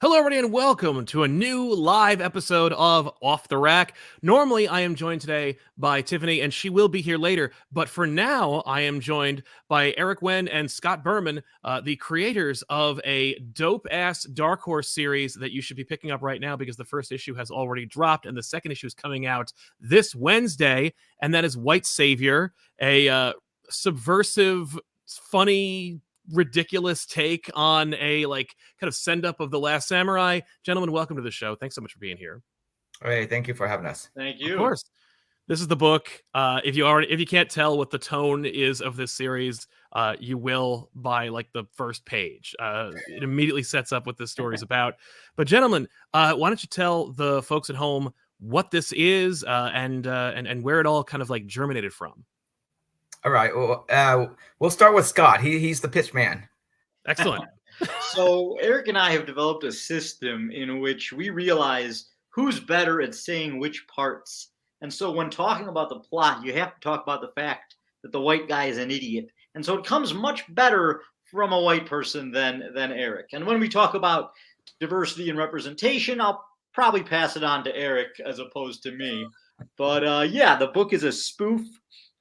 Hello, everybody, and welcome to a new live episode of Off the Rack. Normally, I am joined today by Tiffany, and she will be here later. But for now, I am joined by Eric Wen and Scott Berman, the creators of a dope-ass Dark Horse series that you should be picking up right now because the first issue has already dropped, and the second issue is coming out this Wednesday, and that is White Savior, a subversive, funny, ridiculous take on a kind of send up of The Last Samurai. Gentlemen, welcome to the show. Thanks so much for being here. Hey, thank you for having us. Thank you. Of course. This is the book. If you can't tell what the tone is of this series, you will by the first page. It immediately sets up what this story is about. But gentlemen, why don't you tell the folks at home what this is and where it all kind of germinated from? All right. Well, we'll start with Scott. He's the pitch man. Excellent. So Eric and I have developed a system in which we realize who's better at saying which parts. And so when talking about the plot, you have to talk about the fact that the white guy is an idiot. And so it comes much better from a white person than Eric. And when we talk about diversity and representation, I'll probably pass it on to Eric as opposed to me. But yeah, the book is a spoof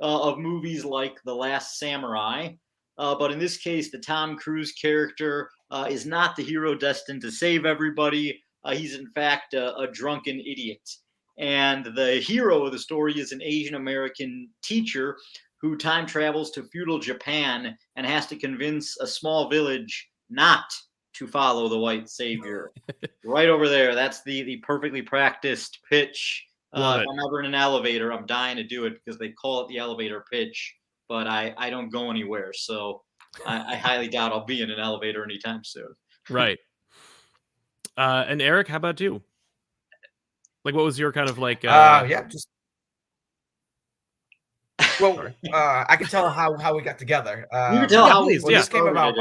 of movies like The Last Samurai. But in this case, the Tom Cruise character is not the hero destined to save everybody. He's in fact a drunken idiot. And the hero of the story is an Asian American teacher who time travels to feudal Japan and has to convince a small village not to follow the white savior. Right over there, that's the perfectly practiced pitch. If I'm ever in an elevator, I'm dying to do it because they call it the elevator pitch, but I don't go anywhere. So I highly doubt I'll be in an elevator anytime soon. Right. And Eric, how about you? What was your kind of I can tell how we got together. You can tell how this came about.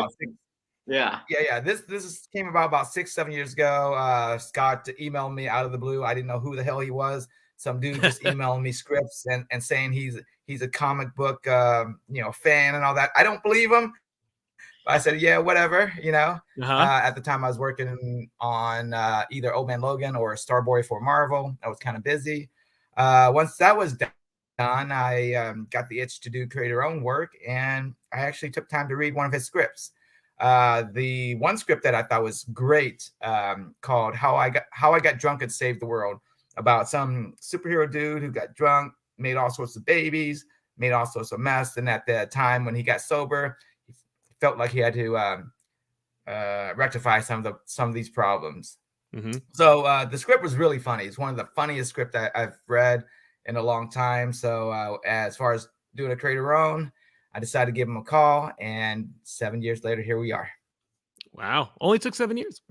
This came about 6-7 years ago. Scott emailed me out of the blue. I didn't know who the hell he was. Some dude just emailing me scripts and saying he's a comic book fan and all that. I don't believe him. I said, yeah, whatever, At the time I was working on either Old Man Logan or Starboy for Marvel. I was kind of busy. Once that was done, I got the itch to create your own work, and I actually took time to read one of his scripts. The one script that I thought was great, called How I Got Drunk and Saved the World, about some superhero dude who got drunk, made all sorts of babies, made all sorts of mess, and at the time when he got sober, he felt like he had to rectify some of these problems. Mm-hmm. So the script was really funny. It's one of the funniest scripts I've read in a long time. So as far as doing a create your own, I decided to give him a call, and 7 years later, here we are. Wow. Only took 7 years.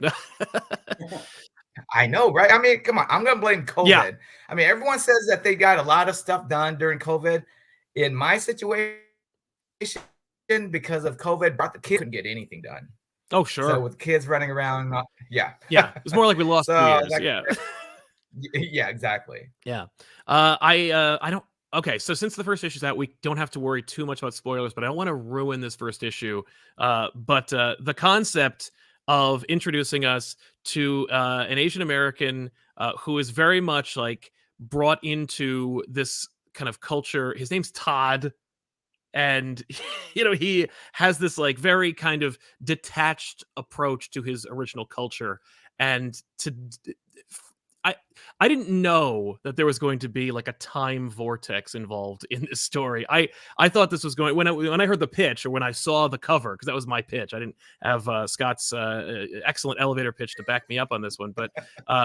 I know, right? I mean, come on. I'm going to blame COVID. Yeah. I mean, everyone says that they got a lot of stuff done during COVID. In my situation, because of COVID, the kids couldn't get anything done. Oh, sure. So with kids running around, yeah. It's more like we lost 2 years. Yeah, exactly. Yeah. I don't. Okay, so since the first issue's out, we don't have to worry too much about spoilers, but I don't want to ruin this first issue. But the concept of introducing us to an Asian American who is very much brought into this kind of culture. His name's Todd. And, he has this very kind of detached approach to his original culture. And I didn't know that there was going to be a time vortex involved in this story. I thought this was going, when I heard the pitch, or when I saw the cover, because that was my pitch. I didn't have Scott's excellent elevator pitch to back me up on this one. But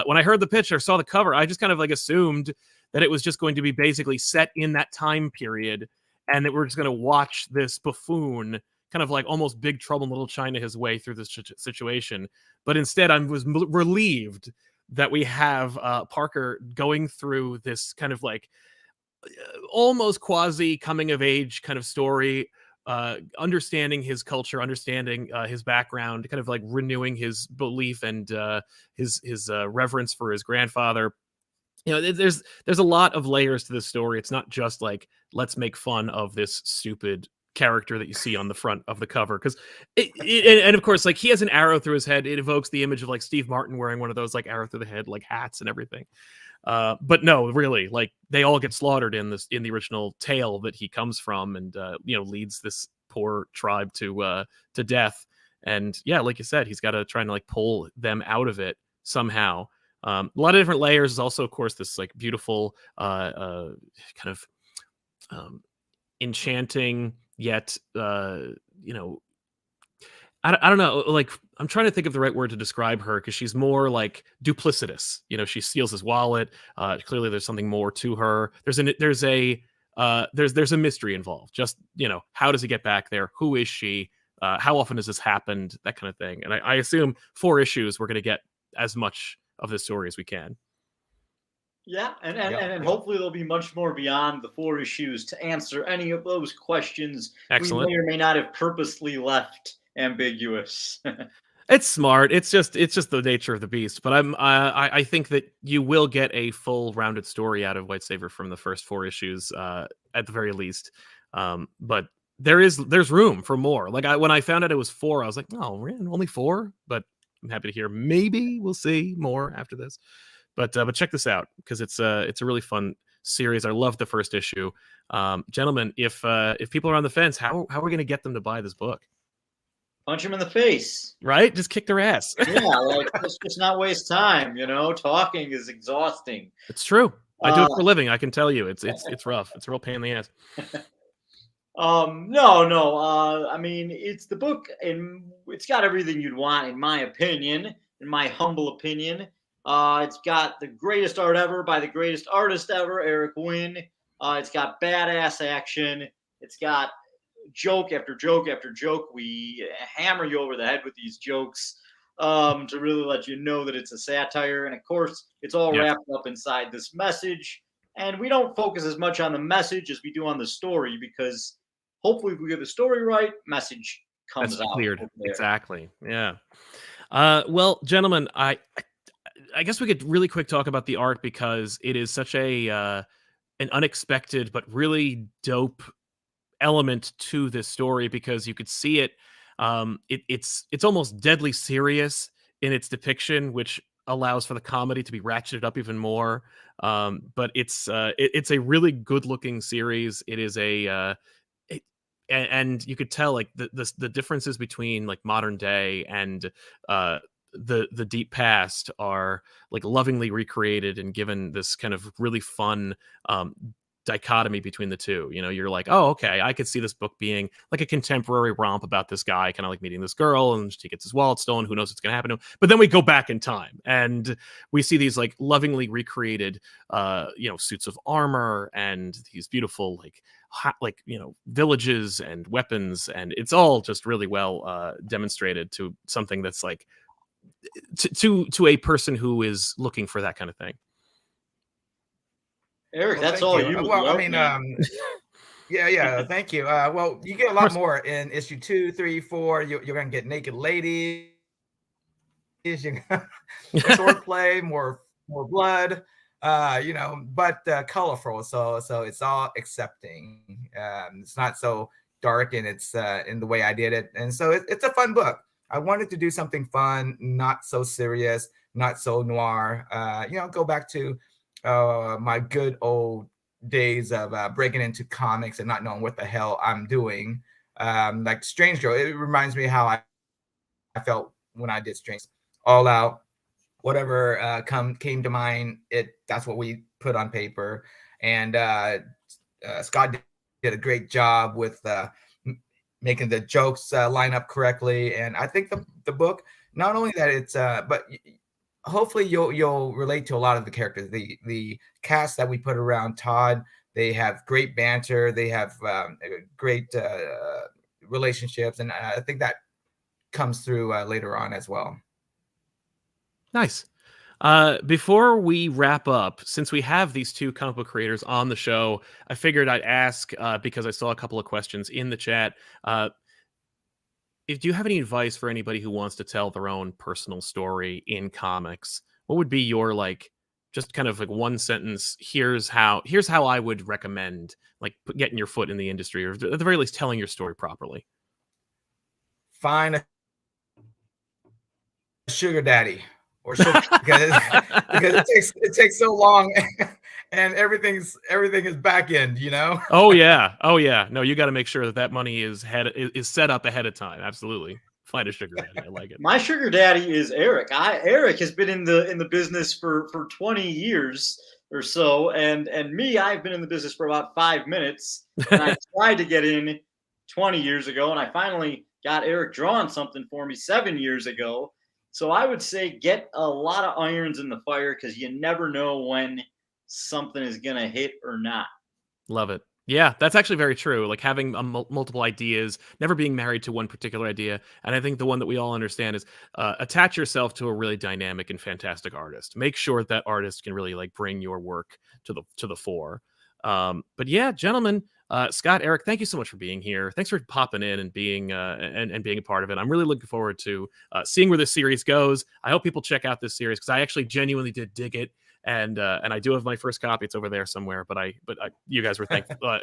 when I heard the pitch or saw the cover, I just kind of assumed that it was just going to be basically set in that time period, and that we're just going to watch this buffoon kind of almost Big Trouble in Little China his way through this situation. But instead, I was relieved that we have Parker going through this kind of almost quasi coming of age kind of story, understanding his culture, understanding his background, kind of renewing his belief and his reverence for his grandfather. There's a lot of layers to this story. It's not just let's make fun of this stupid character that you see on the front of the cover, because and of course, like, he has an arrow through his head. It evokes the image of like Steve Martin wearing one of those like arrow through the head like hats and everything. But no, really, like, they all get slaughtered in the original tale that he comes from, and leads this poor tribe to death. And yeah, like you said, he's got to try and like pull them out of it somehow. A lot of different layers. Is also, of course, this like beautiful kind of enchanting yet I don't know, like, I'm trying to think of the right word to describe her, because she's more like duplicitous. She steals his wallet. Clearly there's something more to her. There's a mystery involved. Just, how does he get back there? Who is she? How often has this happened? That kind of thing. And I assume 4 issues we're going to get as much of this story as we can. Yeah, and hopefully there'll be much more beyond the 4 issues to answer any of those questions Excellent. we may or may not have purposely left ambiguous. It's smart. It's just the nature of the beast. But I think that you will get a full rounded story out of White Savior from the first 4 issues, at the very least. But there's room for more. Like, when I found out it was 4, I was like, oh, man, only 4. But I'm happy to hear maybe we'll see more after this. But check this out, because it's a really fun series. I love the first issue. Gentlemen, if people are on the fence, how are we going to get them to buy this book? Punch them in the face. Right? Just kick their ass. Yeah, like, let's just not waste time. Talking is exhausting. It's true. I do it for a living. I can tell you, it's rough. It's a real pain in the ass. No. I mean, it's the book, and it's got everything you'd want, in my opinion, in my humble opinion. It's got the greatest art ever by the greatest artist ever, Eric Wynn. It's got badass action. It's got joke after joke after joke. We hammer you over the head with these jokes to really let you know that it's a satire. And of course, it's all wrapped up inside this message. And we don't focus as much on the message as we do on the story, because hopefully if we get the story right, message comes out. Cleared. Exactly. Yeah. Well, gentlemen, I guess we could really quick talk about the art, because it is such an unexpected but really dope element to this story, because you could see it. It's almost deadly serious in its depiction, which allows for the comedy to be ratcheted up even more. But it's a really good looking series. It is and you could tell, like, the differences between like modern day and the deep past are like lovingly recreated and given this kind of really fun dichotomy between the two. You're like, oh, okay, I could see this book being like a contemporary romp about this guy kind of like meeting this girl, and he gets his wallet stolen. Who knows what's going to happen to him? But then we go back in time and we see these like lovingly recreated suits of armor and these beautiful villages and weapons, and it's all just really well demonstrated to something that's like to a person who is looking for that kind of thing. Eric, that's all you. Well, I mean, yeah, thank you. Well, you get a lot more in issue 2, 3, 4. You're gonna get naked ladies, swordplay, more blood, but colorful. So it's all accepting. It's not so dark, and it's in the way I did it, and so it's a fun book. I wanted to do something fun, not so serious, not so noir. Go back to my good old days of breaking into comics and not knowing what the hell I'm doing. Like Strange Girl, it reminds me how I felt when I did Strange. All out, whatever came to mind, that's what we put on paper. And Scott did a great job with making the jokes line up correctly. And I think the book, not only that it's but hopefully you'll relate to a lot of the characters. The cast that we put around Todd, they have great banter, they have great relationships, and I think that comes through later on as well. Nice. Before we wrap up, since we have these 2 comic book creators on the show, I figured I'd ask, because I saw a couple of questions in the chat. Do you have any advice for anybody who wants to tell their own personal story in comics? What would be your just kind of like one sentence. Here's how I would recommend like getting your foot in the industry, or at the very least telling your story properly. Find a sugar daddy or sugar, because it takes so long, and everything is back end, you know. Oh yeah. No, you got to make sure that money is set up ahead of time. Absolutely. Find a sugar daddy. I like it. My sugar daddy is Eric. Eric has been in the business for 20 years or so, and me, I've been in the business for about 5 minutes. And I tried to get in 20 years ago, and I finally got Eric drawing something for me 7 years ago. So I would say get a lot of irons in the fire, because you never know when something is gonna hit or not. Love it. Yeah, that's actually very true. Like having multiple ideas, never being married to one particular idea. And I think the one that we all understand is attach yourself to a really dynamic and fantastic artist. Make sure that artist can really like bring your work to the fore. But yeah, gentlemen, Scott, Eric, thank you so much for being here. Thanks for popping in and being and being a part of it. I'm really looking forward to seeing where this series goes. I hope people check out this series, because I actually genuinely did dig it. And I do have my first copy. It's over there somewhere. But you guys were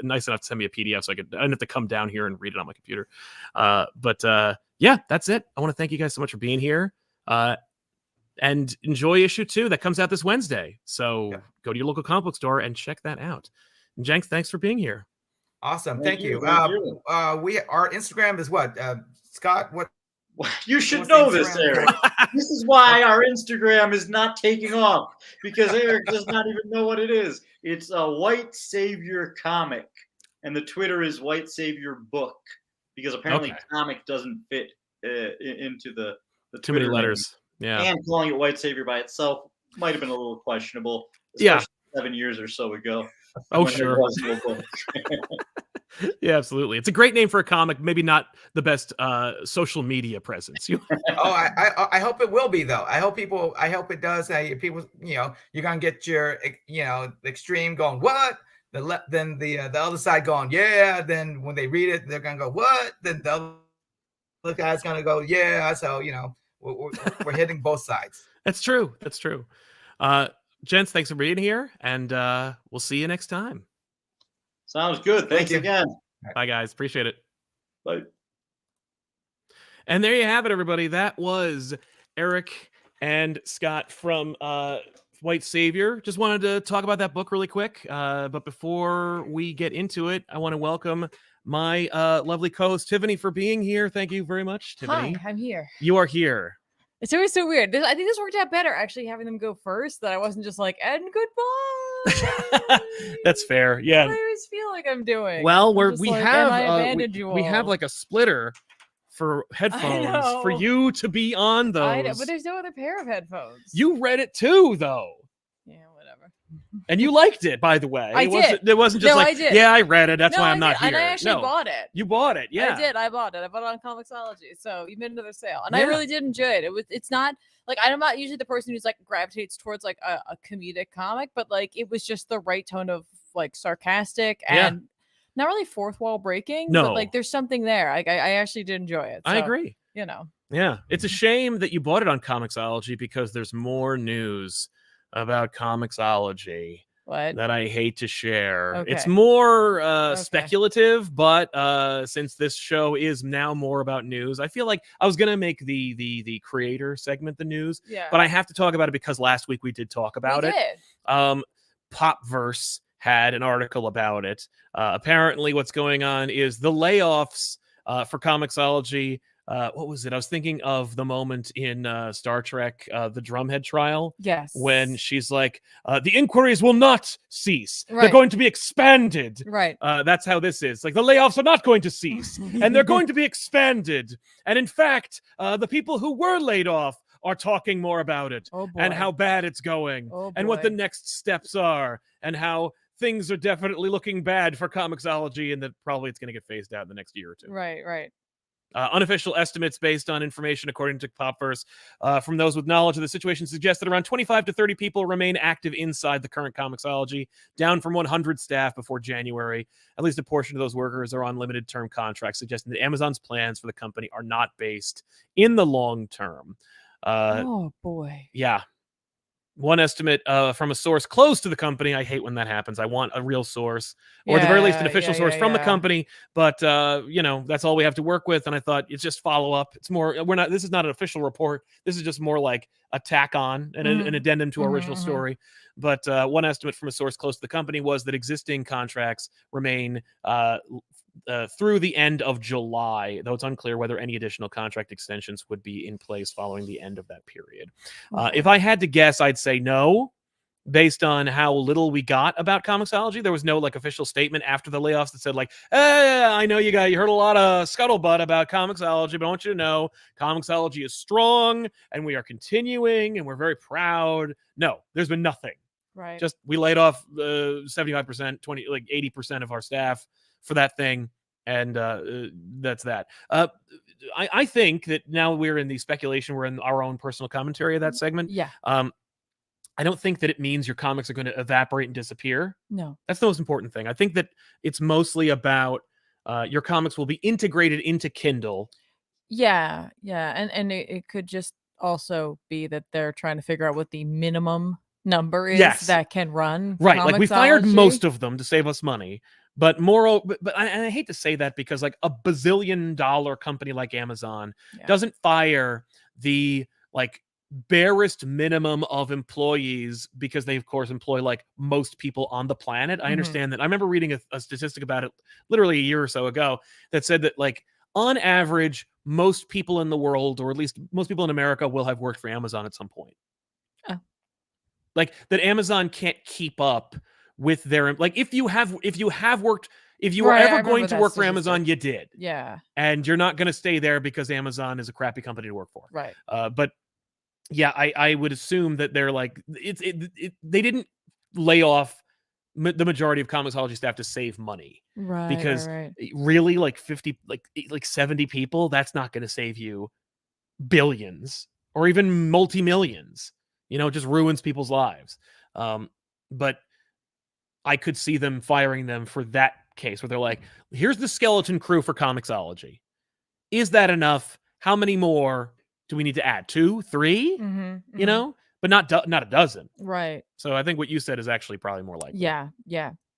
nice enough to send me a PDF, so I didn't have to come down here and read it on my computer. Yeah, that's it. I want to thank you guys so much for being here. And enjoy issue 2 that comes out this Wednesday. So go to your local comic book store and check that out. And Jenks, thanks for being here. Awesome, thank you. Thank you. Our Instagram is what, Scott? What? You should know this, Eric. This is why our Instagram is not taking off, because Eric does not even know what it is. It's a White Savior comic, and the Twitter is White Savior book, because apparently comic doesn't fit into the too Twitter many letters. name. Yeah, And calling it White Savior by itself might have been a little questionable, yeah, 7 years or so ago. Oh sure. Yeah, absolutely. It's a great name for a comic. Maybe not the best social media presence. I hope it will be, though. I hope it does. People, you're gonna get your, extreme going, what? Then the other side going, yeah. Then when they read it, they're gonna go, what? Then the other guy's gonna go, yeah. So we're hitting both sides. That's true. Gents, thanks for being here, and we'll see you next time. Sounds good. Thanks again. Bye, guys. Appreciate it. Bye. And there you have it, everybody. That was Eric and Scott from White Savior. Just wanted to talk about that book really quick. But before we get into it, I want to welcome my lovely co-host, Tiffany, for being here. Thank you very much, Tiffany. Hi, I'm here. You are here. It's always so weird. I think this worked out better, actually, having them go first, that I wasn't just like, and goodbye. That's fair. Yeah. I always feel like I'm doing. Well, we have like a splitter for headphones for you to be on those. I know, but there's no other pair of headphones. You read it too, though. Yeah, whatever. And you liked it, by the way. I did. It wasn't just I did. Yeah, I read it. That's why I'm not here. And I actually bought it. You bought it, yeah. I did. I bought it. I bought it on Comixology. So you made another sale, and I really did enjoy it. It's not like, I'm not usually the person who's like gravitates towards like a comedic comic, but like it was just the right tone of like sarcastic and not really fourth wall breaking. No, but like there's something there. Like I actually did enjoy it. So, I agree. Yeah, it's a shame that you bought it on Comixology, because there's more news about Comixology that I hate to share. Okay. It's more speculative, but since this show is now more about news, I feel like I was gonna make the creator segment the news, but I have to talk about it because last week we did talk about it. Popverse had an article about it. Apparently what's going on is the layoffs for Comixology. What was it? I was thinking of the moment in Star Trek, the Drumhead trial. Yes. When she's like, the inquiries will not cease. Right. They're going to be expanded. Right. That's how this is. Like, the layoffs are not going to cease. And they're going to be expanded. And in fact, the people who were laid off are talking more about it. And how bad it's going. And what the next steps are. And how things are definitely looking bad for Comixology, and that probably it's going to get phased out in the next year or two. Right. Unofficial estimates based on information according to Popverse from those with knowledge of the situation suggest that around 25 to 30 people remain active inside the current Comixology, down from 100 staff before January. At least a portion of those workers are on limited term contracts, suggesting that Amazon's plans for the company are not based in the long term. Oh boy. Yeah. one estimate from a source close to the company. I hate when that happens. I want a real source, or at the very least an official source from the company. But that's all we have to work with. And I thought it's just follow up. It's more, this is not an official report. This is just more like a tack on and an addendum to our original story. But one estimate from a source close to the company was that existing contracts remain through the end of July, though it's unclear whether any additional contract extensions would be in place following the end of that period. If I had to guess, I'd say no, based on how little we got about Comixology. There was no like official statement after the layoffs that said like, hey, I know you heard a lot of scuttlebutt about Comixology, but I want you to know Comixology is strong and we are continuing and we're very proud. No, there's been nothing. Right. Just we laid off 75%, 80% of our staff for that thing, and that's that. I think that now we're in the speculation, we're in our own personal commentary of that segment. Yeah. I don't think that it means your comics are going to evaporate and disappear. No. That's the most important thing. I think that it's mostly about your comics will be integrated into Kindle. Yeah. And it could just also be that they're trying to figure out what the minimum number is that can run. Right. Like we fired most of them to save us money. But I hate to say that because like a bazillion-dollar company like Amazon doesn't fire the like barest minimum of employees because they of course employ like most people on the planet. I understand that. I remember reading a statistic about it literally a year or so ago that said that like on average, most people in the world, or at least most people in America, will have worked for Amazon at some point. Like that Amazon can't keep up with their, like if you were ever going to work for Amazon, you did. Yeah. And you're not going to stay there because Amazon is a crappy company to work for. Right. But yeah, I would assume that they're like, they didn't lay off the majority of Comixology staff to save money. Right. Because really like 50, like 70 people, that's not going to save you billions or even multi-millions. You know, it just ruins people's lives. But I could see them firing them for that case where they're like, here's the skeleton crew for Comixology. Is that enough? How many more do we need to add? 2, 3? You know, but not a dozen. Right. So I think what you said is actually probably more likely. Yeah.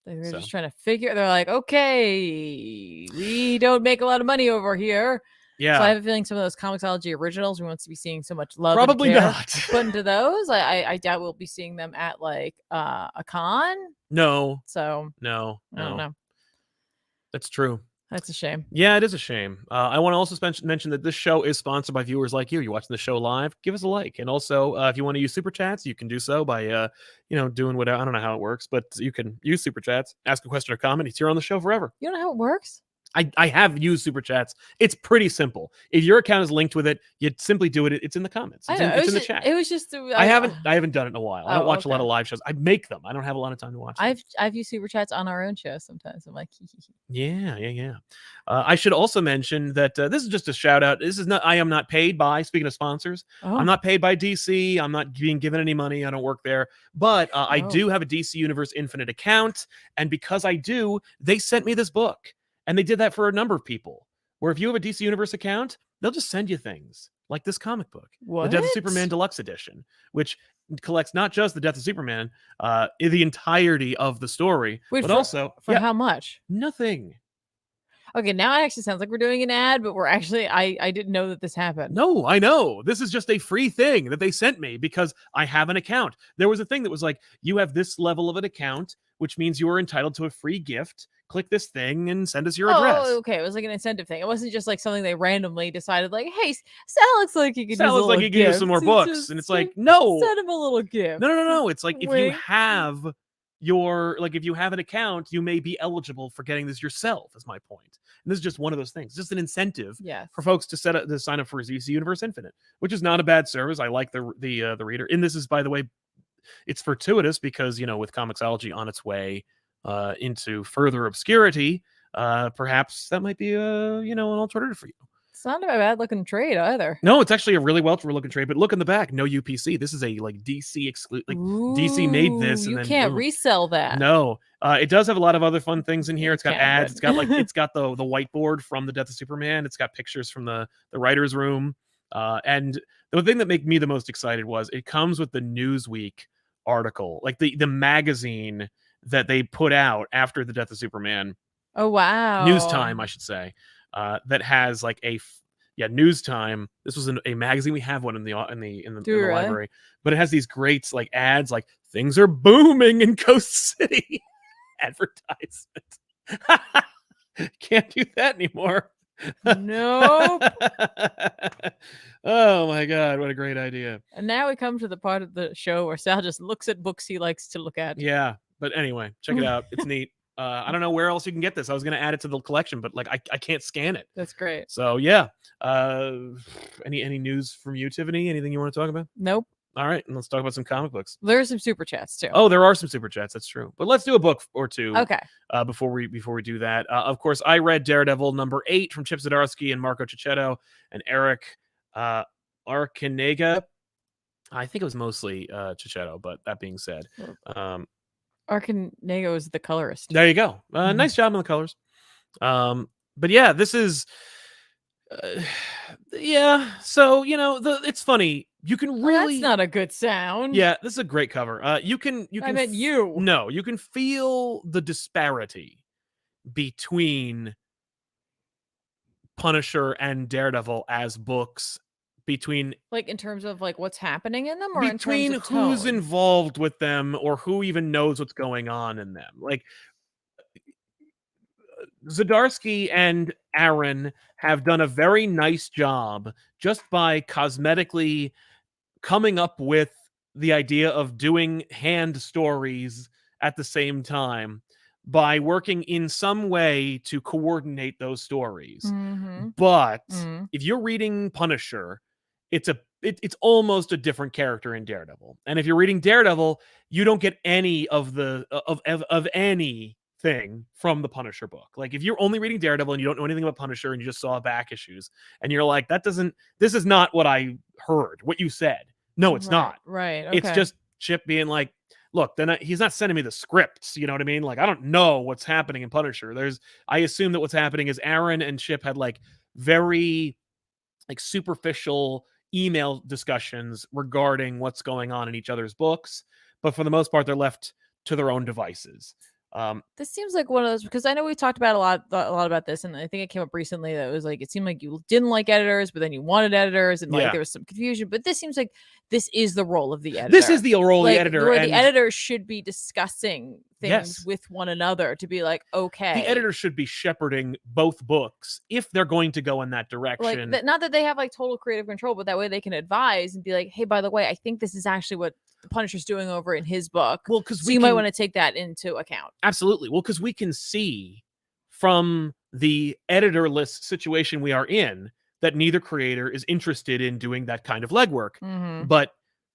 They're just trying to figure. They're like, okay, we don't make a lot of money over here. Yeah. So I have a feeling some of those Comixology originals we won't be seeing so much love. Probably not. Put into those. I doubt we'll be seeing them at like a con. No. So no. I don't know. That's true. That's a shame. Yeah, it is a shame. I want to also mention that this show is sponsored by viewers like you. You're watching the show live, give us a like. And also, if you want to use Super Chats, you can do so by, doing whatever. I don't know how it works, but you can use Super Chats, ask a question or comment. It's here on the show forever. You don't know how it works? I have used Super Chats. It's pretty simple. If your account is linked with it, you simply do it. It's in the comments. It's in the chat. It was just. I haven't done it in a while. I don't watch a lot of live shows. I make them. I don't have a lot of time to watch them. I've used Super Chats on our own show sometimes. I'm like, yeah. I should also mention that this is just a shout out. I am not paid by, speaking of sponsors, I'm not paid by DC. I'm not being given any money. I don't work there. But I do have a DC Universe Infinite account. And because I do, they sent me this book. And they did that for a number of people, where if you have a DC Universe account, they'll just send you things like this comic book, The Death of Superman Deluxe Edition, which collects not just the Death of Superman, the entirety of the story, but also for how much? Nothing. Okay, now it actually sounds like we're doing an ad, but we're actually, I didn't know that this happened. No, I know. This is just a free thing that they sent me because I have an account. There was a thing that was like, you have this level of an account, which means you are entitled to a free gift. Click this thing and send us your address. Oh, okay. It was like an incentive thing. It wasn't just like something they randomly decided, like, hey, Sal looks like he could use some more books. And it's like, no. Send him a little gift. No. It's like, if you have if you have an account, you may be eligible for getting this yourself, is my point. And this is just one of those things. It's just an incentive for folks to sign up for DC Universe Infinite, which is not a bad service. I like the reader. And this is, by the way, it's fortuitous because, with Comixology on its way into further obscurity, perhaps that might be an alternative for you. It's not a bad looking trade either. No, it's actually a really well looking trade. But look in the back, no UPC. This is a DC exclusive. Like DC made this, and you then can't resell that. No, it does have a lot of other fun things in here. It's got ads. It's got it's got the whiteboard from the Death of Superman. It's got pictures from the writer's room. And the thing that made me the most excited was it comes with the Newsweek article, like the magazine that they put out after the death of Superman. Oh wow. News Time, I should say, that has like News Time. This was a magazine. We have one in the really? library, but it has these great like ads, like things are booming in Coast City. Advertisement. Can't do that anymore. Nope. Oh my god, what a great idea. And now we come to the part of the show where Sal just looks at books he likes to look at. Yeah, but anyway, check it out. It's neat. I don't know where else you can get this. I was going to add it to the collection, but like I can't scan it. That's great. So yeah. Any news from you, Tiffany? Anything you want to talk about? Nope. All right, and let's talk about some comic books. There's some super chats too. Oh, there are some super chats. That's true. But let's do a book or two. Okay. Before we do that, of course, I read Daredevil #8 from Chip Zdarsky and Marco Cicchetto and Eric Arcanega. I think it was mostly Cicchetto, but that being said, Arcanega is the colorist. there you go. Nice job on the colors. But yeah, this is. Yeah, so it's funny. You can really. That's not a good sound. Yeah, this is a great cover. You can. I meant you. No, you can feel the disparity between Punisher and Daredevil as books. Between like in terms of like what's happening in them, or between in terms of who's tone? involved with them, or who even knows what's going on in them. Like Zdarsky and Aaron have done a very nice job just by cosmetically coming up with the idea of doing hand stories at the same time by working in some way to coordinate those stories. Mhm. But Mhm. if you're reading Punisher, it's almost a different character in Daredevil. And if you're reading Daredevil, you don't get any of the of anything from the Punisher book. Like if you're only reading Daredevil and you don't know anything about Punisher and you just saw back issues and you're like, this is not what I heard, what you said. No, it's not. Right. Okay. It's just Chip being like, look, he's not sending me the scripts. You know what I mean? Like, I don't know what's happening in Punisher. I assume that what's happening is Aaron and Chip had like very like superficial email discussions regarding what's going on in each other's books. But for the most part, they're left to their own devices. This seems like one of those, because I know we talked about a lot about this, and I think it came up recently that it was like it seemed like you didn't like editors, but then you wanted editors, and like Yeah. there was some confusion. But this seems like this is the role of the editor. This is the role of the Like, editor. where and the editor should be discussing things Yes. with one another to be like, okay, the editor should be shepherding both books if they're going to go in that direction. like not that they have like total creative control, but that way they can advise and be like, hey, by the way, I think this is actually what the Punisher's doing over in his book. Well, because So you might want to take that into account. Absolutely. Well, because we can see from the editorless situation we are in that neither creator is interested in doing that kind of legwork. Mhm. But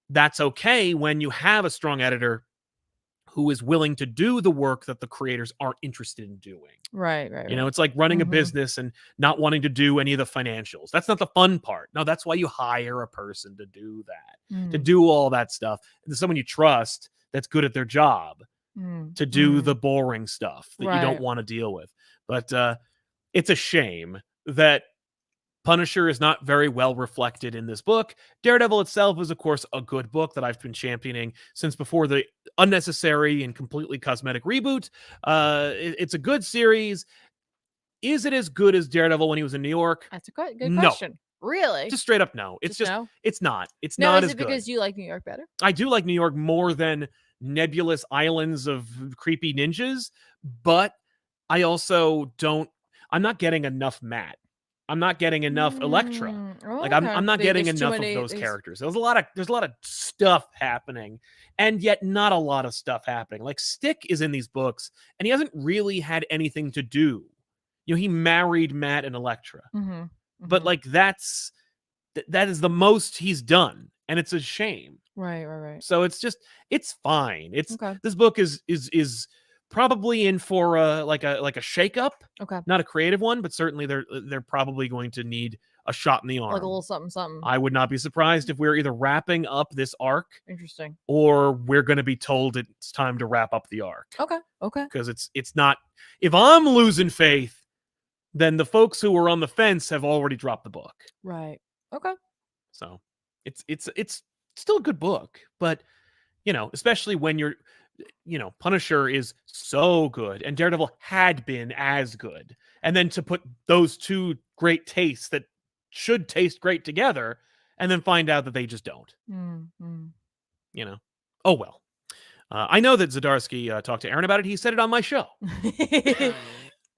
that's okay when you have a strong editor who is willing to do the work that the creators aren't interested in doing. Right. It's like running a Mhm. business and not wanting to do any of the financials. That's not the fun part. No, that's why you hire a person to do that, to do all that stuff. There's someone you trust that's good at their job to do the boring stuff that you don't Right. want to deal with. But it's a shame that Punisher is not very well reflected in this book. Daredevil itself is, of course, a good book that I've been championing since before the unnecessary and completely cosmetic reboot. It's a good series. Is it as good as Daredevil when he was in New York? That's a good No. question. Really? Just straight up no. It's just no? it's not. It's No, not is as it good. because you like New York better? I do like New York more than nebulous islands of creepy ninjas, but I also I'm not getting enough Matt. I'm not getting enough Elektra. Like I'm not getting enough of those characters. There's a lot of stuff happening, and yet not a lot of stuff happening. Like Stick is in these books, and he hasn't really had anything to do. He married Matt and Elektra, but like that is the most he's done, and it's a shame. Right. So it's fine. Okay. This book is probably in for a shakeup. Okay. Not a creative one, but certainly they're probably going to need a shot in the arm. Like a little something. I would not be surprised if we're either wrapping up this arc Interesting. or we're going to be told it's time to wrap up the arc. Okay. Because it's not. If I'm losing faith, then the folks who were on the fence have already dropped the book. Right. Okay. So It's still a good book, but especially when Punisher is so good and Daredevil had been as good, and then to put those two great tastes that should taste great together, and then find out that they just don't. Oh well. I know that Zdarsky talked to Aaron about it. He said it on my show.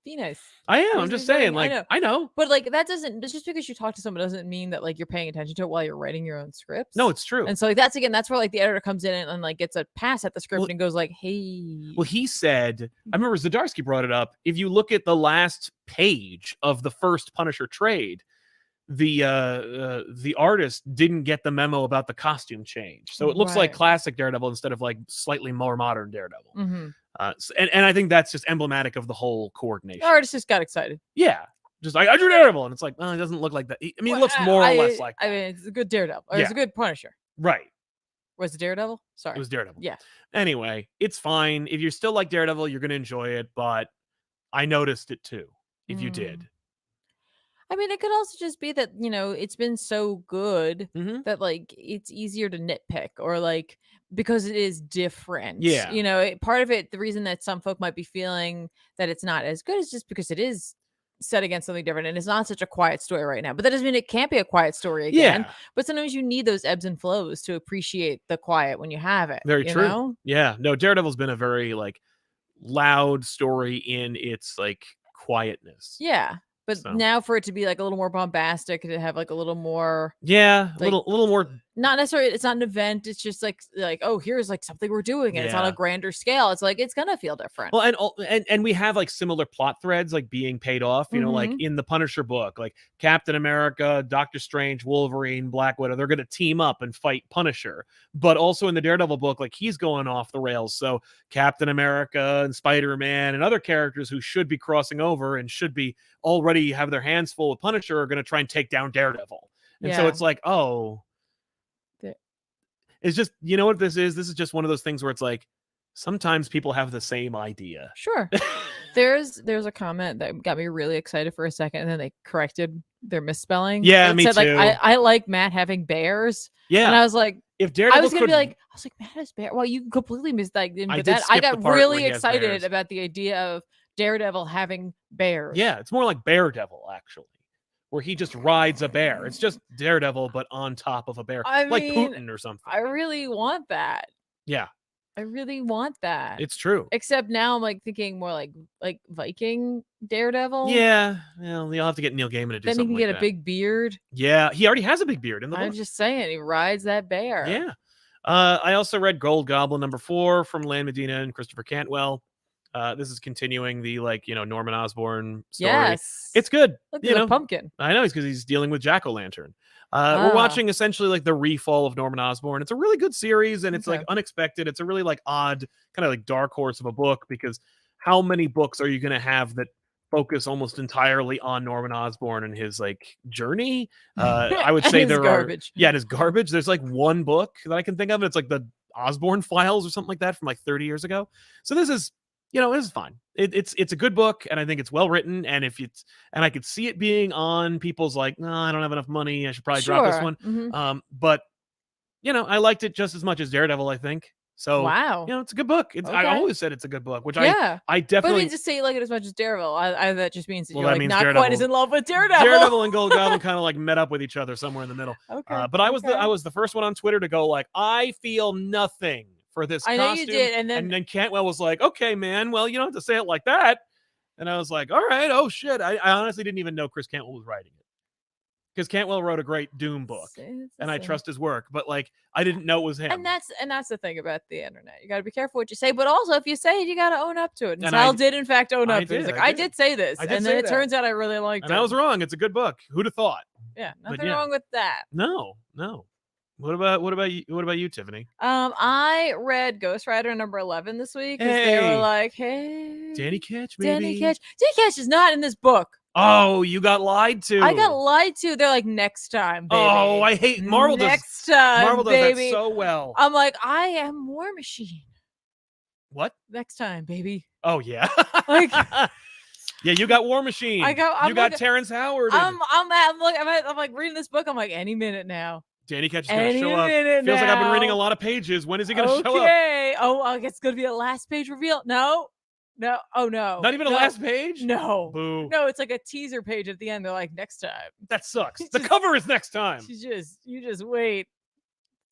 Be nice. I am. I'm just saying, like, I know. But like that doesn't just because you talk to someone doesn't mean that like you're paying attention to it while you're writing your own scripts. No, it's true. And so like that's where like the editor comes in and like gets a pass at the script and goes like, hey. Well, he said, I remember Zdarsky brought it up. If you look at the last page of the first Punisher trade, the artist didn't get the memo about the costume change, so it looks like classic Daredevil instead of like slightly more modern Daredevil. And I think that's just emblematic of the whole coordination. The artist just got excited. Yeah, just like I drew Daredevil, and it's like, it doesn't look like that. I mean, it looks more or less like that. I mean, it's a good Daredevil. Or it's a good Punisher. Right. Was it Daredevil? Sorry, it was Daredevil. Yeah. Anyway, it's fine if you're still like Daredevil. You're gonna enjoy it, but I noticed it too. If you did. I mean, it could also just be that, it's been so good that like it's easier to nitpick or like because it is different. Yeah. Part of it, the reason that some folk might be feeling that it's not as good is just because it is set against something different and it's not such a quiet story right now. But that doesn't mean it can't be a quiet story again. Yeah. But sometimes you need those ebbs and flows to appreciate the quiet when you have it. Very true. Know? Yeah. No, Daredevil's been a very like loud story in its like quietness. Yeah. But now for it to be like a little more bombastic, to have like a little more, a like, little more. Not necessarily. It's not an event. It's just like oh, here's like something we're doing, and it's on a grander scale. It's like it's gonna feel different. Well, and we have like similar plot threads like being paid off. Like in the Punisher book, like Captain America, Doctor Strange, Wolverine, Black Widow, they're gonna team up and fight Punisher. But also in the Daredevil book, like he's going off the rails. So Captain America and Spider-Man and other characters who should be crossing over and should be already have their hands full with Punisher are gonna try and take down Daredevil. And so it's like, it's just, what this is? This is just one of those things where it's like, sometimes people have the same idea. Sure. There's a comment that got me really excited for a second, and then they corrected their misspelling. Yeah, it me said, too. Like, I like Matt having bears. Yeah. And I was like, if Daredevil I was like, Matt has bear. Well, you completely missed that. But I got really excited about the idea of Daredevil having bears. Yeah, it's more like Beardevil, actually, where he just rides a bear. It's just Daredevil, but on top of a bear, like Putin or something. I really want that. Yeah. I really want that. It's true. Except now I'm like thinking more like Viking Daredevil. Yeah. Well, you'll have to get Neil Gaiman to do something. Then he can get like a big beard. Yeah, he already has a big beard in the book. I'm just saying, he rides that bear. Yeah. I also read Gold Goblin #4 from Lan Medina and Christopher Cantwell. This is continuing the Norman Osborn story. Yes, it's good. Look at the pumpkin. I know, it's because he's dealing with Jack-o'-lantern. We're watching essentially like the refall of Norman Osborn. It's a really good series, and it's like unexpected. It's a really like odd kind of like dark horse of a book, because how many books are you going to have that focus almost entirely on Norman Osborn and his like journey? I would say there garbage. It is garbage. There's like one book that I can think of, and it's like the Osborn Files or something like that from like 30 years ago. So this is this is fine. It's a good book, and I think it's well written. And I could see it being on people's like, no, I don't have enough money, I should probably drop this one. But I liked it just as much as Daredevil, I think. So wow, it's a good book. I always said it's a good book, which I definitely. But just say you like it as much as Daredevil. That just means that you're that like means not Daredevil, quite as in love with Daredevil. Daredevil and Gold Goblin kind of like met up with each other somewhere in the middle. Okay. But I was the first one on Twitter to go like, I feel nothing for this costume. I know you did, and then Cantwell was like, okay, man, well, you don't have to say it like that. And I was like, all right, oh shit. I honestly didn't even know Chris Cantwell was writing it, because Cantwell wrote a great Doom book, and I trust his work, but like I didn't know it was him. And that's the thing about the internet. You got to be careful what you say, but also if you say it, you got to own up to it. And Sal did in fact own up to it. He's like, I did say this, and then it turns out I really liked it. And I was wrong. It's a good book. Who'd have thought? Yeah, nothing wrong with that. No. What about you, Tiffany? I read Ghost Rider #11 this week, because they were like, hey, Danny Ketch, maybe. Danny Ketch is not in this book. Oh, you got lied to. I got lied to. They're like, next time, baby. Oh, I hate Marvel. Next time, Marvel does baby. that so well. I'm like, I am War Machine. What? Next time, baby. Oh yeah. Like, yeah, you got War Machine. You got Terrence Howard. I'm like reading this book. I'm like, any minute now. Danny Ketch is going to show up. minute Feels like I've been reading a now. lot of pages. When is he going to show up? Okay. Oh, I guess it's going to be a last page reveal. No. Oh, no. Not even a No. last page? No. Boo. No, it's like a teaser page at the end. They're like, next time. That sucks. The cover is next time. You just wait.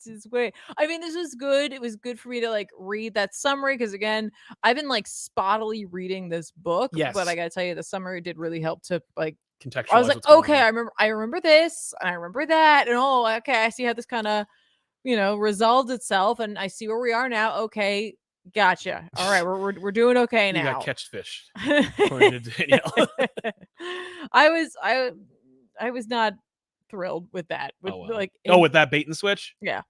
Just wait. I mean, this was good. It was good for me to like read that summary because again, I've been like spottily reading this book. Yes. But I gotta tell you, the summary did really help to like Contextualize. I was like, what's going okay, on. I remember this, and I remember that, and oh, okay, I see how this kind of, resolved itself, and I see where we are now. Okay, gotcha. All right, we're doing okay You now. got catched fish, according to Danielle. I was not thrilled with that. With, like, with that bait and switch? Yeah.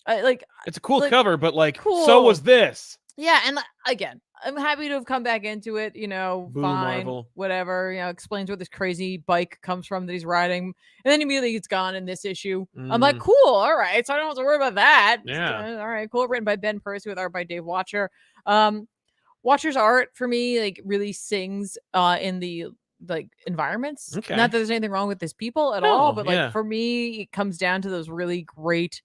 It's a cool like, cover, but like, cool. so was this. Yeah, and again, I'm happy to have come back into it. Boo, Fine, Marvel. whatever. Explains where this crazy bike comes from that he's riding, and then immediately it's gone in this issue. I'm like, cool, all right, so I don't have to worry about that. Yeah, all right, cool. Written by Ben Percy with art by Dave Watcher. Watcher's art for me like really sings in the like environments. Okay. Not that there's anything wrong with his people at all, but like for me, it comes down to those really great,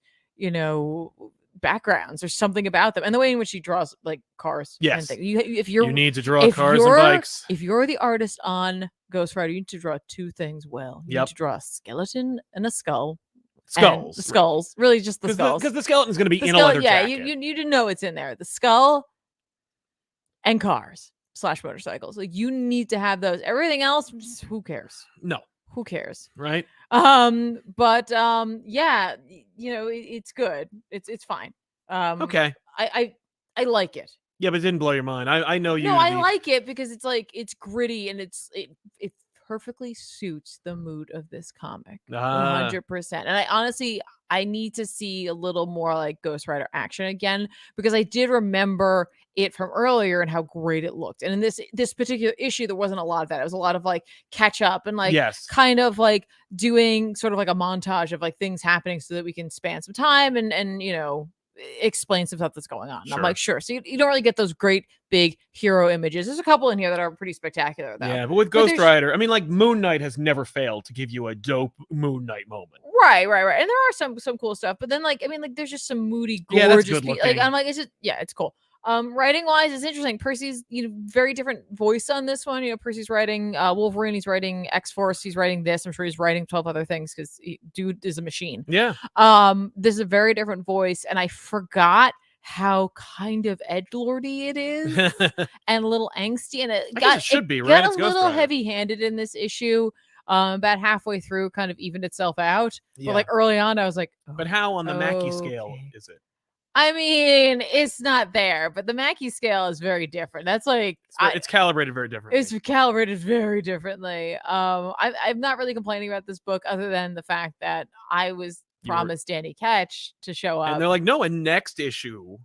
backgrounds. There's something about them and the way in which he draws like cars. Yes. And things. You need to draw cars and bikes. If you're the artist on Ghost Rider, you need to draw two things well. You need to draw a skeleton and a skull. Skulls. The skulls. Really just the skulls. Because the skeleton's going to be in a leather jacket. Yeah, you didn't know it's in there. The skull and cars / motorcycles. Like you need to have those. Everything else, just, who cares? No. Who cares? Right. But yeah, it's good. It's fine. Okay. I like it. Yeah, but it didn't blow your mind. I know you. No, I like it because it's like it's gritty and it perfectly suits the mood of this comic. 100%. And I need to see a little more like Ghost Rider action again because I did remember it from earlier and how great it looked. And in this particular issue, there wasn't a lot of that. It was a lot of like catch up and like kind of like doing sort of like a montage of like things happening so that we can span some time and explain some stuff that's going on. I'm like, sure. So you don't really get those great big hero images. There's a couple in here that are pretty spectacular though. Yeah, but with Ghost Rider, I mean, like Moon Knight has never failed to give you a dope Moon Knight moment. Right. And there are some cool stuff, but then like I mean, like there's just some moody, gorgeous. Yeah, that's good looking. Like I'm like, it's cool. Writing wise, it's interesting. Percy's very different voice on this one. Percy's writing Wolverine. He's writing X-Force. He's writing this. I'm sure he's writing 12 other things because dude is a machine. Yeah. This is a very different voice, and I forgot how kind of edgelordy it is and a little angsty, and it should be right. Got a little heavy-handed in this issue. About halfway through, kind of evened itself out. Yeah. But like early on, I was like, but how on the Mackie scale is it? I mean, it's not there, but the Mackie scale is very different. That's like it's calibrated very differently. It's calibrated very differently. I'm not really complaining about this book, other than the fact that I was promised Danny Ketch to show up, and they're like, no, a next issue.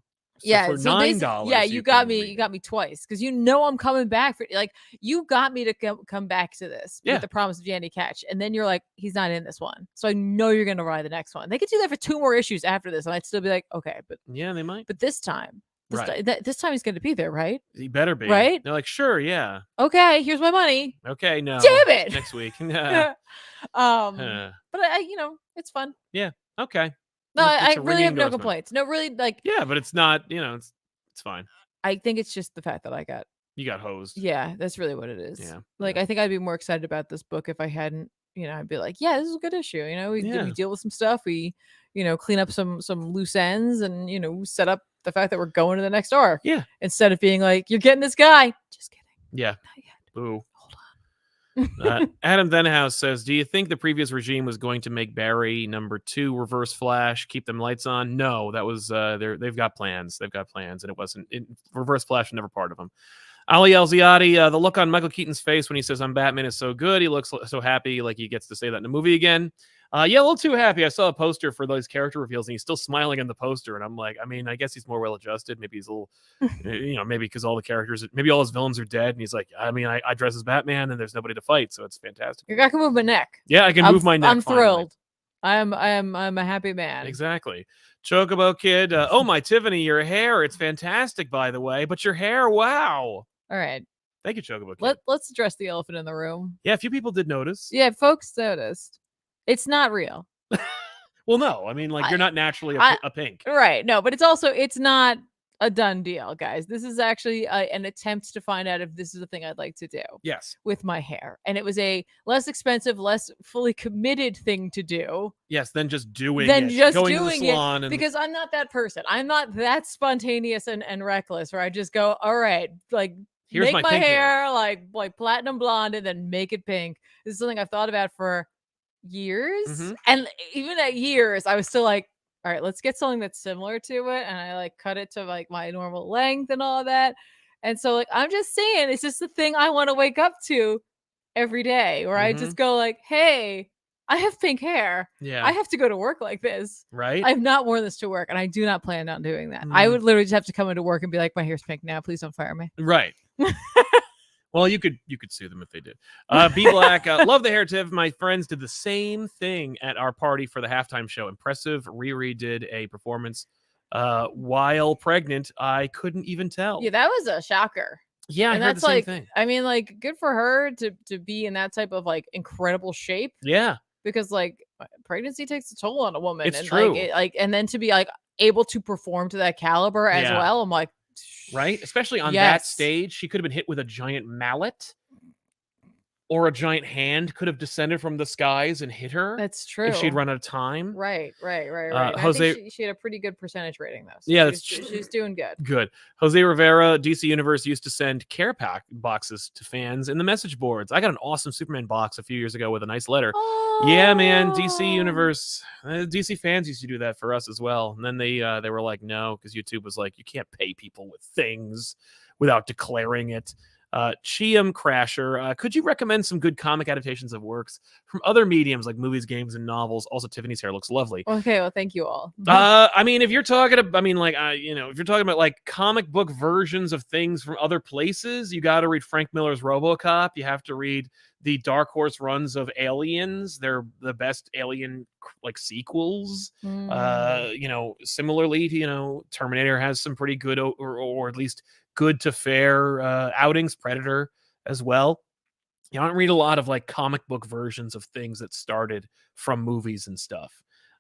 So for $9, yeah, you got me twice because I'm coming back for like you got me to come back to this with the promise of Danny Ketch, and then you're like, he's not in this one, so I know you're gonna write the next one. They could do that for 2 more issues after this, and I'd still be like, okay, but yeah, they might. But this time, this time he's gonna be there, right? He better be, right? They're like, sure, yeah. Okay, here's my money. Okay, no, damn it, next week. But it's fun. Yeah. Okay. No, I really have no complaints. No, really, like yeah, but it's not. It's fine. I think it's just the fact that you got hosed. Yeah, that's really what it is. Yeah. Like I think I'd be more excited about this book if I hadn't. I'd be like, yeah, this is a good issue. We deal with some stuff. We, clean up some loose ends, and set up the fact that we're going to the next arc. Yeah. Instead of being like, you're getting this guy. Just kidding. Yeah. Not yet. Boo. Adam Venhouse says, do you think the previous regime was going to make Barry #2 Reverse Flash, keep them lights on? No, that was they've got plans, and it wasn't Reverse Flash was never part of them. Ali Elziadi, the look on Michael Keaton's face when he says I'm Batman is so good. He looks so happy, like he gets to say that in the movie again. Yeah, a little too happy. I saw a poster for those character reveals, and he's still smiling in the poster. And I'm like, I mean, I guess he's more well-adjusted. Maybe he's a little, maybe because all the characters, maybe all his villains are dead. And he's like, I mean, I dress as Batman, and there's nobody to fight, so it's fantastic. I can move my neck. Yeah, I can move my neck. I'm thrilled. I'm a happy man. Exactly. Chocobo Kid. Oh my Tiffany, your hair, it's fantastic, by the way. But your hair, wow. All right. Thank you, Chocobo Kid. Let's address the elephant in the room. Yeah, a few people did notice. Yeah, folks noticed. It's not real. Well, Well, no, I mean, like, you're not naturally a pink. Right. No, but it's not a done deal, guys. This is actually an attempt to find out if this is a thing I'd like to do Yes. with my hair. And it was a less expensive, less fully committed thing to do Yes, then just doing than it. just going doing to the salon it. and Because I'm not that person. I'm not that spontaneous and reckless where I just go, all right, like Here's make my my pink hair like platinum blonde and then make it pink. This is something I've thought about for years. Mhm. And even at years, I was still like, all right, let's get something that's similar to it. And I like cut it to like my normal length and all that. And so like I'm just saying it's just the thing I want to wake up to every day where I just go like, hey, I have pink hair. yeah, I have to go to work like this. right? I have not worn this to work and I do not plan on doing that. I would literally just have to come into work and be like, my hair's pink now. Please don't fire me. Right. Well, you could sue them if they did. B Black, love the hair tip. My friends did the same thing at our party for the halftime show. Impressive. Riri did a performance while pregnant. I couldn't even tell. Yeah, that was a shocker. Yeah, I And heard that's the same like, thing. I mean, like, good for her to be in that type of like incredible shape Yeah, because like pregnancy takes a toll on a woman. It's and true. And then to be like able to perform to that caliber as Yeah. well. I'm like, right. Especially on that Yes. stage, she could have been hit with a giant mallet, or a giant hand could have descended from the skies and hit her that's true. if she'd run out of time. Right. And I Jose- think she had a pretty good percentage rating though. So Yeah, she's doing good. Good. Jose Rivera, DC Universe used to send care pack boxes to fans in the message boards. I got an awesome Superman box a few years ago with a nice letter. Yeah, man, DC Oh. Universe, DC fans used to do that for us as well. And then they were like, no, because YouTube was like, you can't pay people with things without declaring it. Chiam Crasher, could you recommend some good comic adaptations of works from other mediums like movies, games, and novels? Also, Tiffany's hair looks lovely. Okay, well, thank you all. I mean, if you're talking about, if you're talking about like comic book versions of things from other places, you got to read Frank Miller's RoboCop. You have to read the Dark Horse runs of Aliens. They're the best Alien like sequels. Similarly, Terminator has some pretty good or at least good to fair outings. Predator as well. You don't read a lot of like comic book versions of things that started from movies and stuff.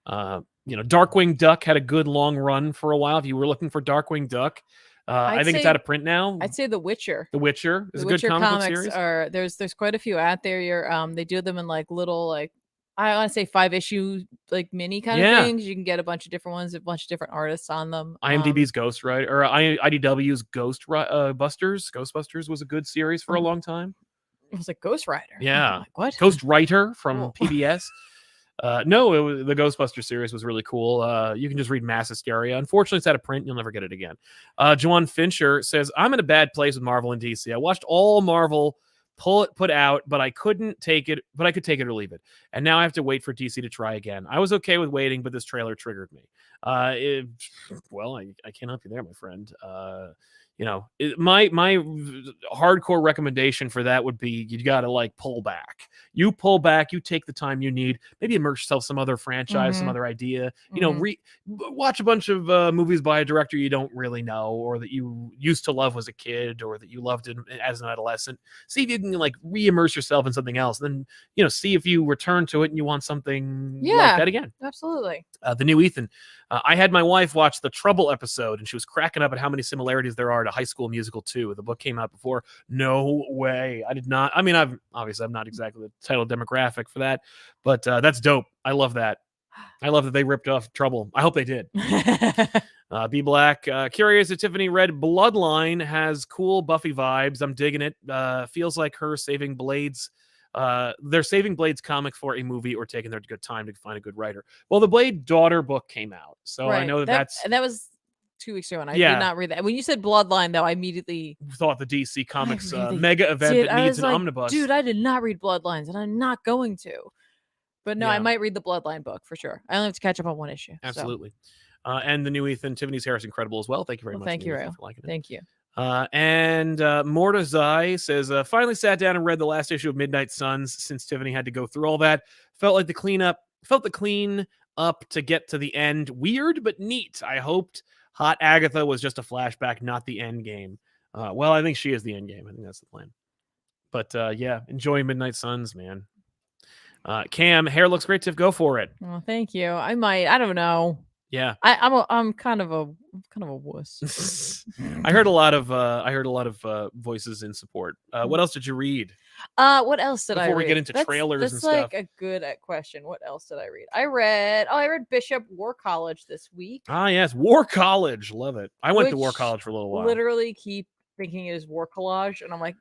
Darkwing Duck had a good long run for a while. If you were looking for Darkwing Duck, I think it's out of print now. I'd say The Witcher. The Witcher is The a good Witcher comic book comics series. are there's quite a few out there. They do them in like little like I want to say 5-issue like mini kind of things. You can get a bunch of different ones, a bunch of different artists on them. IMDb's Ghost Rider or IDW's Ghostbusters was a good series for a long time. It was like Ghost Rider. Yeah. Like, what? Ghost Writer from Oh. PBS. No, it was, the Ghostbuster series was really cool. You can just read Mass Hysteria. Unfortunately, it's out of print. You'll never get it again. Joan Fincher says, I'm in a bad place with Marvel and DC. I watched all Marvel put out, but I couldn't take it, but I could take it or leave it. And now I have to wait for DC to try again. I was okay with waiting, but this trailer triggered me. I can't help you there, my friend. My hardcore recommendation for that would be you got to like pull back. You pull back, you take the time you need, maybe immerse yourself some other franchise, some other idea, watch a bunch of movies by a director you don't really know or that you used to love as a kid or that you loved as an adolescent. See if you can like re-immerse yourself in something else. Then, see if you return to it and you want something like that again. Absolutely. The new Ethan. I had my wife watch the Trouble episode and she was cracking up at how many similarities there are to High School Musical 2. The book came out before. No way. I did not. I mean, I'm not exactly the title demographic for that, but that's dope. I love that. I love that they ripped off Trouble. I hope they did. B Black. Curious if Tiffany read Bloodline has cool Buffy vibes. I'm digging it. Feels like her saving Blades. They're saving Blade's comic for a movie or taking their good time to find a good writer. Well, the Blade daughter book came out, so I know that was 2 weeks ago, and I did not read that. When you said Bloodline, though, I immediately thought the DC Comics mega event that needs an omnibus. Dude, I did not read Bloodlines, and I'm not going to. But no, I might read the Bloodline book for sure. I only have to catch up on one issue. Absolutely. And the new Ethan, Tiffany's hair is incredible as well. Thank you very much. Thank you, Ethan, for liking it. Thank you. And Mordazai says, finally sat down and read the last issue of Midnight Suns since Tiffany had to go through all that. Felt the clean up to get to the end. Weird, but neat. I hoped Hot Agatha was just a flashback, not the end game. Well, I think she is the end game. I think that's the plan. But enjoy Midnight Suns, man. Cam, hair looks great, Tiff. Go for it. Oh, thank you. I might. I don't know. Yeah. I'm kind of a wuss. I heard a lot of voices in support. What else did you read? What else did I read? Before we get into trailers and that's stuff. like a good question. What else did I read? I read Bishop War College this week. Ah, yes, War College. Love it. I went to War Which College for a little while. Literally keep thinking it is War Collage, and I'm like,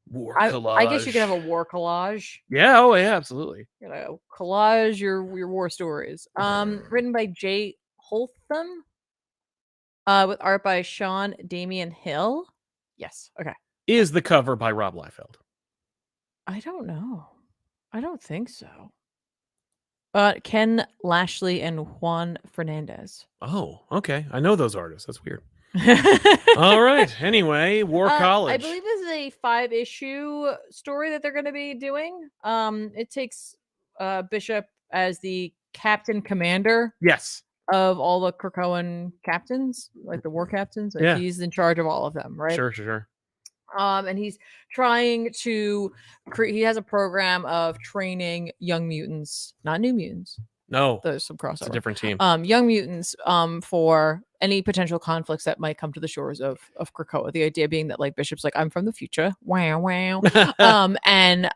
War I Collage. guess you could have a War Collage. Yeah. Oh, yeah. Absolutely. You know, collage your war stories. Written by Jay Holtham. With art by Sean Damian Hill. Yes. Okay. Is the cover by Rob Liefeld? I don't know. I don't think so. Ken Lashley and Juan Fernandez. Oh, okay. I know those artists. That's weird. All right. Anyway, War College. I believe this is a 5-issue story that they're going to be doing. It takes Bishop as the captain commander. Yes. Of all the Krakoan captains, like the war captains. Like Yeah. He's in charge of all of them, right? Sure. And he's trying to he has a program of training young mutants, not new mutants. No. There's some crossover. It's a different team. Young mutants for any potential conflicts that might come to the shores of Krakoa. The idea being that like Bishop's like, I'm from the future. Wow. And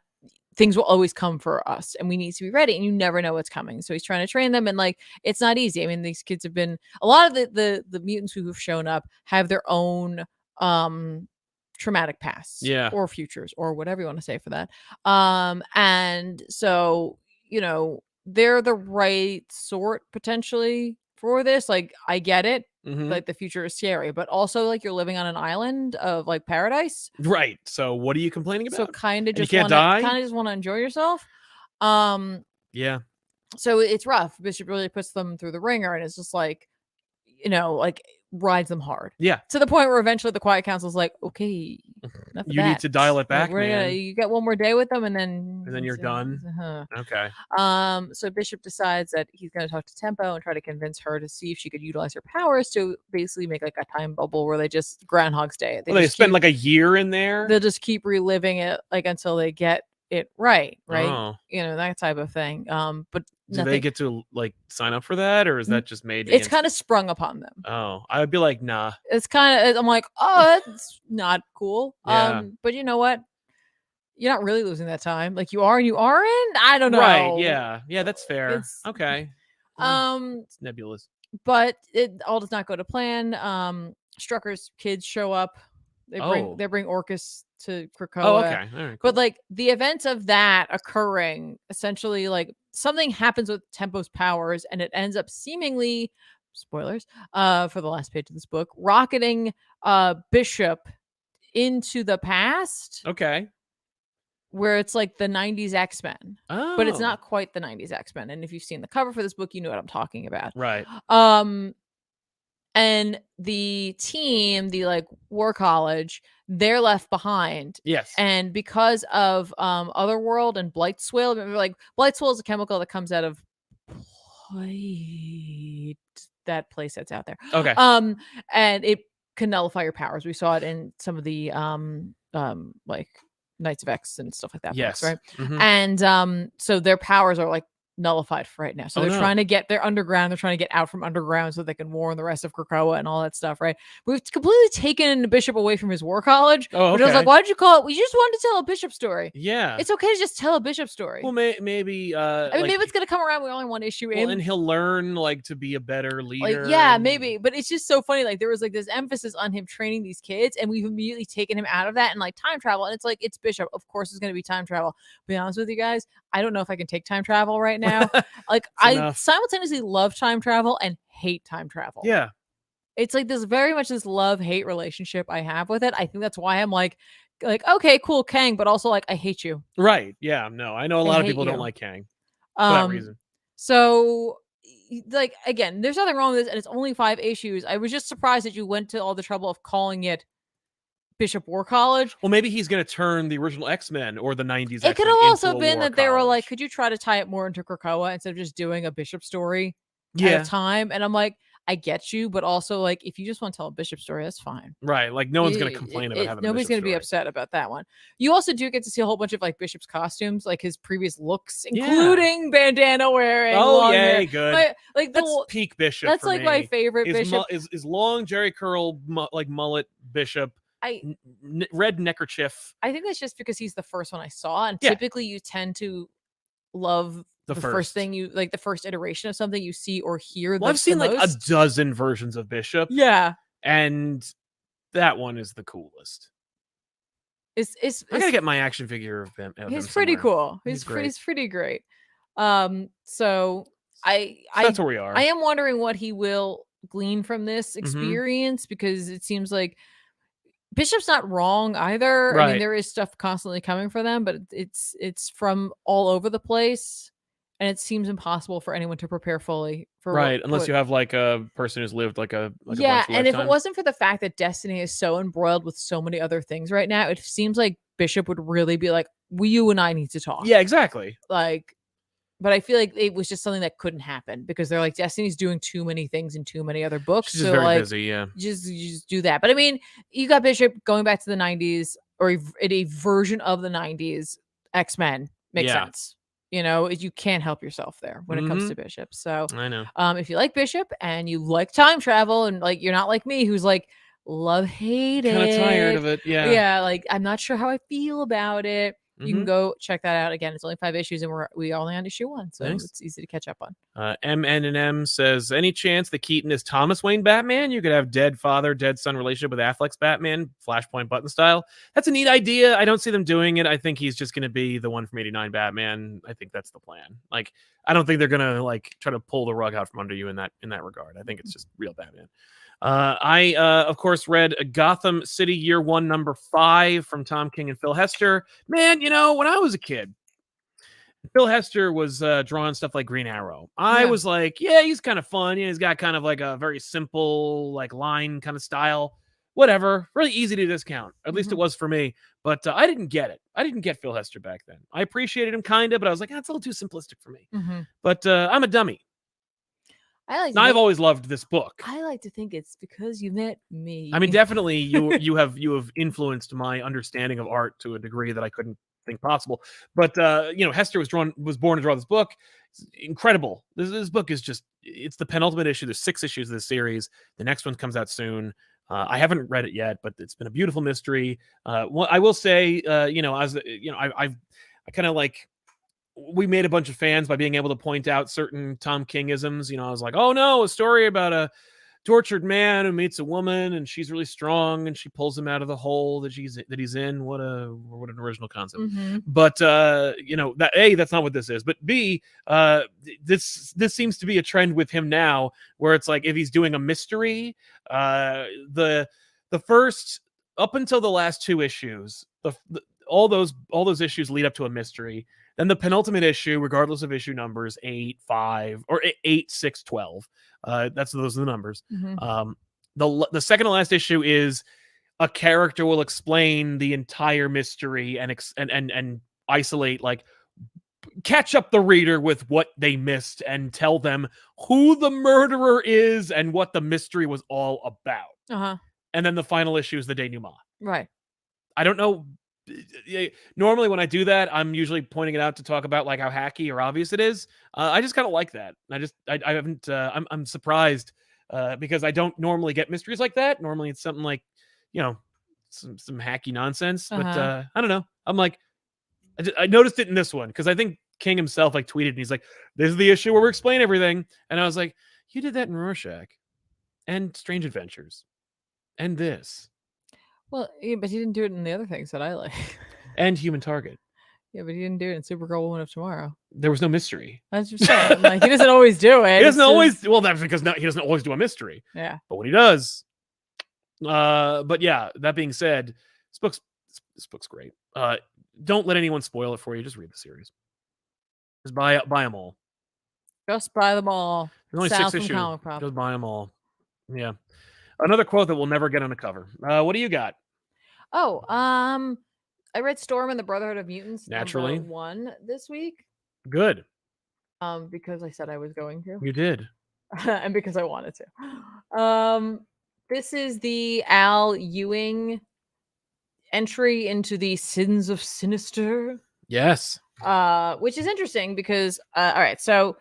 things will always come for us and we need to be ready, and you never know what's coming. So he's trying to train them, and like it's not easy. I mean, these kids have been a lot of the mutants who have shown up have their own traumatic pasts, or futures, or whatever you want to say for that. And so, you know, they're the right sort potentially for this. Like, I get it. Like the future is scary, but also like you're living on an island of like paradise, right? So what are you complaining about? So kind of just want to enjoy yourself. Yeah. So it's rough. Bishop really puts them through the ringer, and it's just like, you know, like rides them hard. Yeah. To the point where eventually the Quiet Council's like, okay, you need to dial it back, man. You get one more day with them, and then you're done. Okay. So Bishop decides that he's going to talk to Tempo and try to convince her to see if she could utilize her powers to basically make like a time bubble where they just Groundhog's Day. They spend like a year in there. They'll just keep reliving it like until they get it right. Oh. You know, that type of thing. But do they get to like sign up for that, or is that just made? It's kind of sprung upon them. Oh, I would be like, nah. It's kind of. I'm like, oh, that's not cool. Yeah. But you know what? You're not really losing that time. Like you are and you aren't. I don't know. Right? Yeah, that's fair. Okay. It's nebulous. But it all does not go to plan. Strucker's kids show up. They bring Orcus to Krakoa. Oh, okay. All right, cool. But like the events of that occurring, essentially, like something happens with Tempo's powers, and it ends up seemingly, spoilers, for the last page of this book, rocketing Bishop into the past. Okay. Where it's like the 90s X-Men. Oh. But it's not quite the 90s X-Men. And if you've seen the cover for this book, you know what I'm talking about. Right. And the team, the like War College, they're left behind. Yes. And because of Otherworld and Blightswell, remember, like Blightswell is a chemical that comes out of that place that's out there. Okay. And it can nullify your powers. We saw it in some of the like Knights of X and stuff like that. Yes. Books, right. And so their powers are like nullified for right now. So they're trying to get their underground. They're trying to get out from underground so they can warn the rest of Krakoa and all that stuff, right? We've completely taken Bishop away from his War College. Oh, okay. But I was like, why did you call it? We just wanted to tell a Bishop story. Yeah. It's okay to just tell a Bishop story. Well, maybe. I mean, maybe it's gonna come around. We only one issue in, and he'll learn like to be a better leader. Like, yeah, maybe. But it's just so funny. Like there was like this emphasis on him training these kids, and we've immediately taken him out of that and like time travel. And it's like it's Bishop. Of course, it's gonna be time travel. To be honest with you guys, I don't know if I can take time travel right now. Like I simultaneously love time travel and hate time travel. Yeah. It's like this very much this love-hate relationship I have with it. I think that's why I'm like, okay, cool, Kang, but also like I hate you. Right. Yeah. No, I know a lot of people don't like Kang for that reason. So like again, there's nothing wrong with this, and it's only 5 issues. I was just surprised that you went to all the trouble of calling it Bishop War College. Well, maybe he's going to turn the original X-Men or the 90s It could have also been that they were like, could you try to tie it more into Krakoa instead of just doing a Bishop story at a time? And I'm like, I get you, but also like if you just want to tell a Bishop story, that's fine. Right. Like no one's going to complain about having nobody's going to be upset about that one. You also do get to see a whole bunch of like Bishop's costumes, like his previous looks, including bandana wearing. Oh, long yay, hair. good. Like that's peak Bishop. That's for like me. my favorite is Bishop. Is long Jerry curl like mullet Bishop. Red neckerchief. I think that's just because he's the first one I saw, and typically you tend to love the first thing you like, the first iteration of something you see or hear. Well, I've seen like a dozen versions of Bishop. Yeah, and that one is the coolest. It's I gotta get my action figure of him. He's pretty cool. He's pretty great. So that's where we are. I am wondering what he will glean from this experience because it seems like Bishop's not wrong either. Right. I mean, there is stuff constantly coming for them, but it's from all over the place, and it seems impossible for anyone to prepare fully for unless you have like a person who's lived like a bunch of and if it wasn't for the fact that Destiny is so embroiled with so many other things right now, it seems like Bishop would really be like, you and I need to talk. Yeah, exactly. Like, but I feel like it was just something that couldn't happen because they're like, Destiny's doing too many things in too many other books. She's very busy, yeah. Just do that. But I mean, you got Bishop going back to the 90s or a version of the 90s X-Men. Makes sense. You know, you can't help yourself there when it comes to Bishop. So I know. If you like Bishop and you like time travel and like you're not like me who's like hate it. Kind of tired of it. Yeah. Yeah, like I'm not sure how I feel about it. You can go check that out. Again, it's only 5 issues, and we only on issue 1, so it's easy to catch up on. MNM says, any chance that Keaton is Thomas Wayne Batman? You could have dead father, dead son relationship with Affleck's Batman, Flashpoint button style. That's a neat idea. I don't see them doing it. I think he's just going to be the one from '89 Batman. I think that's the plan. Like, I don't think they're going to like try to pull the rug out from under you in that regard. I think it's just real Batman. I of course read Gotham City Year 1 number 5 from Tom King and Phil Hester. Man, you know, when I was a kid, Phil Hester was drawing stuff like Green Arrow. I was like, yeah, he's kind of fun. Yeah, he's got kind of like a very simple like line kind of style. Whatever, really easy to discount. At least it was for me. But I didn't get it. I didn't get Phil Hester back then. I appreciated him kind of, but I was like, that's a little too simplistic for me. But I'm a dummy. I've always loved this book. I like to think it's because you met me. I mean, definitely you have influenced my understanding of art to a degree that I couldn't think possible. But you know, Hester was born to draw this book. It's incredible. This book is it's the penultimate issue. There's 6 issues of this series. The next one comes out soon. I haven't read it yet, but it's been a beautiful mystery. Well, I will say, you know, I kind of like. We made a bunch of fans by being able to point out certain Tom King-isms. You know, I was like, oh no, a story about a tortured man who meets a woman and she's really strong and she pulls him out of the hole that he's in. What an original concept. But you know, that that's not what this is. But B, this seems to be a trend with him now where it's like if he's doing a mystery, the first up until the last 2 issues, all those issues lead up to a mystery. Then the penultimate issue, regardless of issue numbers, 8, 5, or 8, 6, 12. Those are the numbers. The second to last issue is a character will explain the entire mystery and isolate, like, catch up the reader with what they missed and tell them who the murderer is and what the mystery was all about. And then the final issue is the denouement. Right. I don't know. Normally when I do that, I'm usually pointing it out to talk about like how hacky or obvious it is. I just kind of like that. I haven't. I'm surprised because I don't normally get mysteries like that. Normally it's something like, you know, some hacky nonsense. But I don't know. I'm like, I noticed it in this one because I think King himself like tweeted and he's like, "This is the issue where we explain everything," and I was like, "You did that in Rorschach and Strange Adventures and this." Well, yeah, but he didn't do it in the other things that I like. And Human Target. Yeah, but he didn't do it in Supergirl Woman of Tomorrow. There was no mystery. That's just saying. Like, he doesn't always do it. He doesn't always. Well, that's because he doesn't always do a mystery. Yeah. But when he does. But yeah, that being said, this book's great. Don't let anyone spoil it for you. Just read the series. Just buy them all. Just buy them all. There's only 6 issues. Just buy them all. Yeah. Another quote that we'll never get on a cover. What do you got? Oh, I read Storm and the Brotherhood of Mutants Naturally. number 1 this week. Good. Because I said I was going to. You did. and because I wanted to. This is the Al Ewing entry into the Sins of Sinister. Yes. Which is interesting because all right, so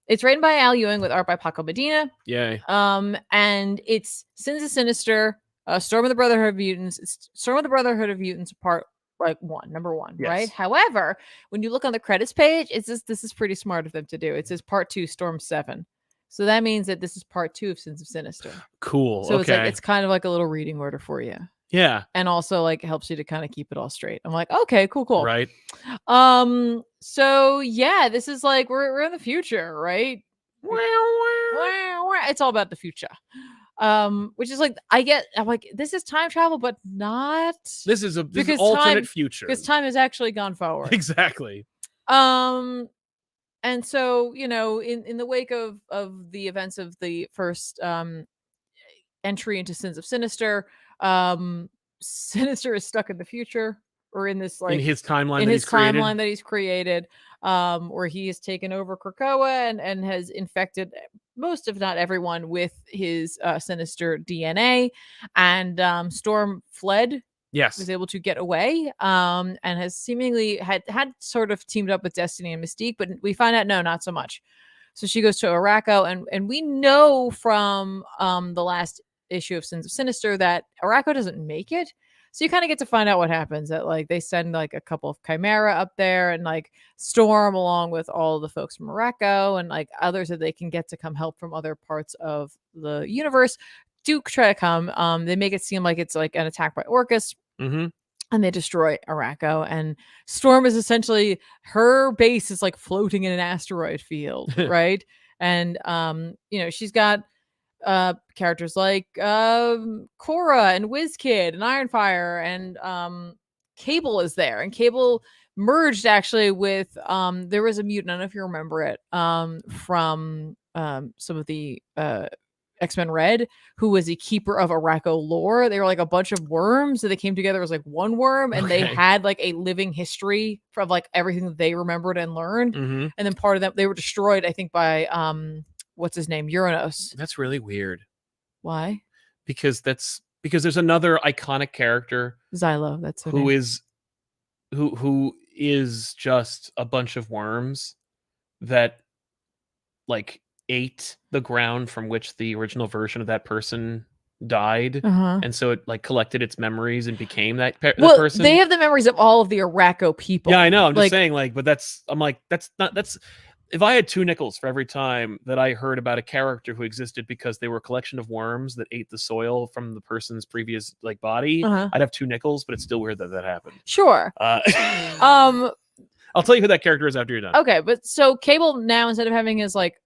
it's written by Al Ewing with art by Paco Medina. Yay. And it's Sins of Sinister, Storm of the Brotherhood of Mutants. It's Storm of the Brotherhood of Mutants part number one, Yes. right? However, when you look on the credits page, this is pretty smart of them to do. It says part 2, Storm 7. So that means that this is part 2 of Sins of Sinister. Cool. So okay. it's kind of like a little reading order for you. Yeah. And also like helps you to kind of keep it all straight. I'm like, okay, cool. Right. So yeah, this is like we're in the future, right? It's all about the future. Which is like I'm like, this is time travel, but not This is because alternate future. Because time has actually gone forward. Exactly. And so, you know, in the wake of the events of the first entry into Sins of Sinister, Sinister is stuck in the future, or in this like in his timeline that he's created, where he has taken over Krakoa and has infected most, if not everyone, with his sinister DNA. And Storm fled. Yes. Was able to get away, and has seemingly had sort of teamed up with Destiny and Mystique, but we find out no, not so much. So she goes to Arakko, and we know from the last issue of Sins of Sinister that Arakko doesn't make it. So you kind of get to find out what happens. That like they send like a couple of Chimera up there, and like Storm along with all the folks from Arakko and like others that they can get to come help from other parts of the universe do try to come. They make it seem like it's like an attack by Orcus. Mm-hmm. And they destroy Arakko, and Storm is essentially, her base is like floating in an asteroid field, right? And you know, she's got characters like Korra and WizKid and Ironfire, and Cable is there, and Cable merged actually with there was a mutant, I don't know if you remember it, from some of the X-Men Red, who was a keeper of Arakko lore. They were like a bunch of worms, so they came together as like one worm, and they had like a living history of like everything that they remembered and learned. Mm-hmm. And then part of them, they were destroyed, I think, by what's his name, Uranus. That's really weird. Why? Because there's another iconic character, Xylo. That's who is just a bunch of worms that like ate the ground from which the original version of that person died, and so it like collected its memories and became that person. They have the memories of all of the Arakko people. Yeah, I know. I'm like, just saying, like, but that's if I had 2 nickels for every time that I heard about a character who existed because they were a collection of worms that ate the soil from the person's previous like body, I'd have 2 nickels, but it's still weird that happened. Sure. I'll tell you who that character is after you're done. Okay, but so Cable now, instead of having his like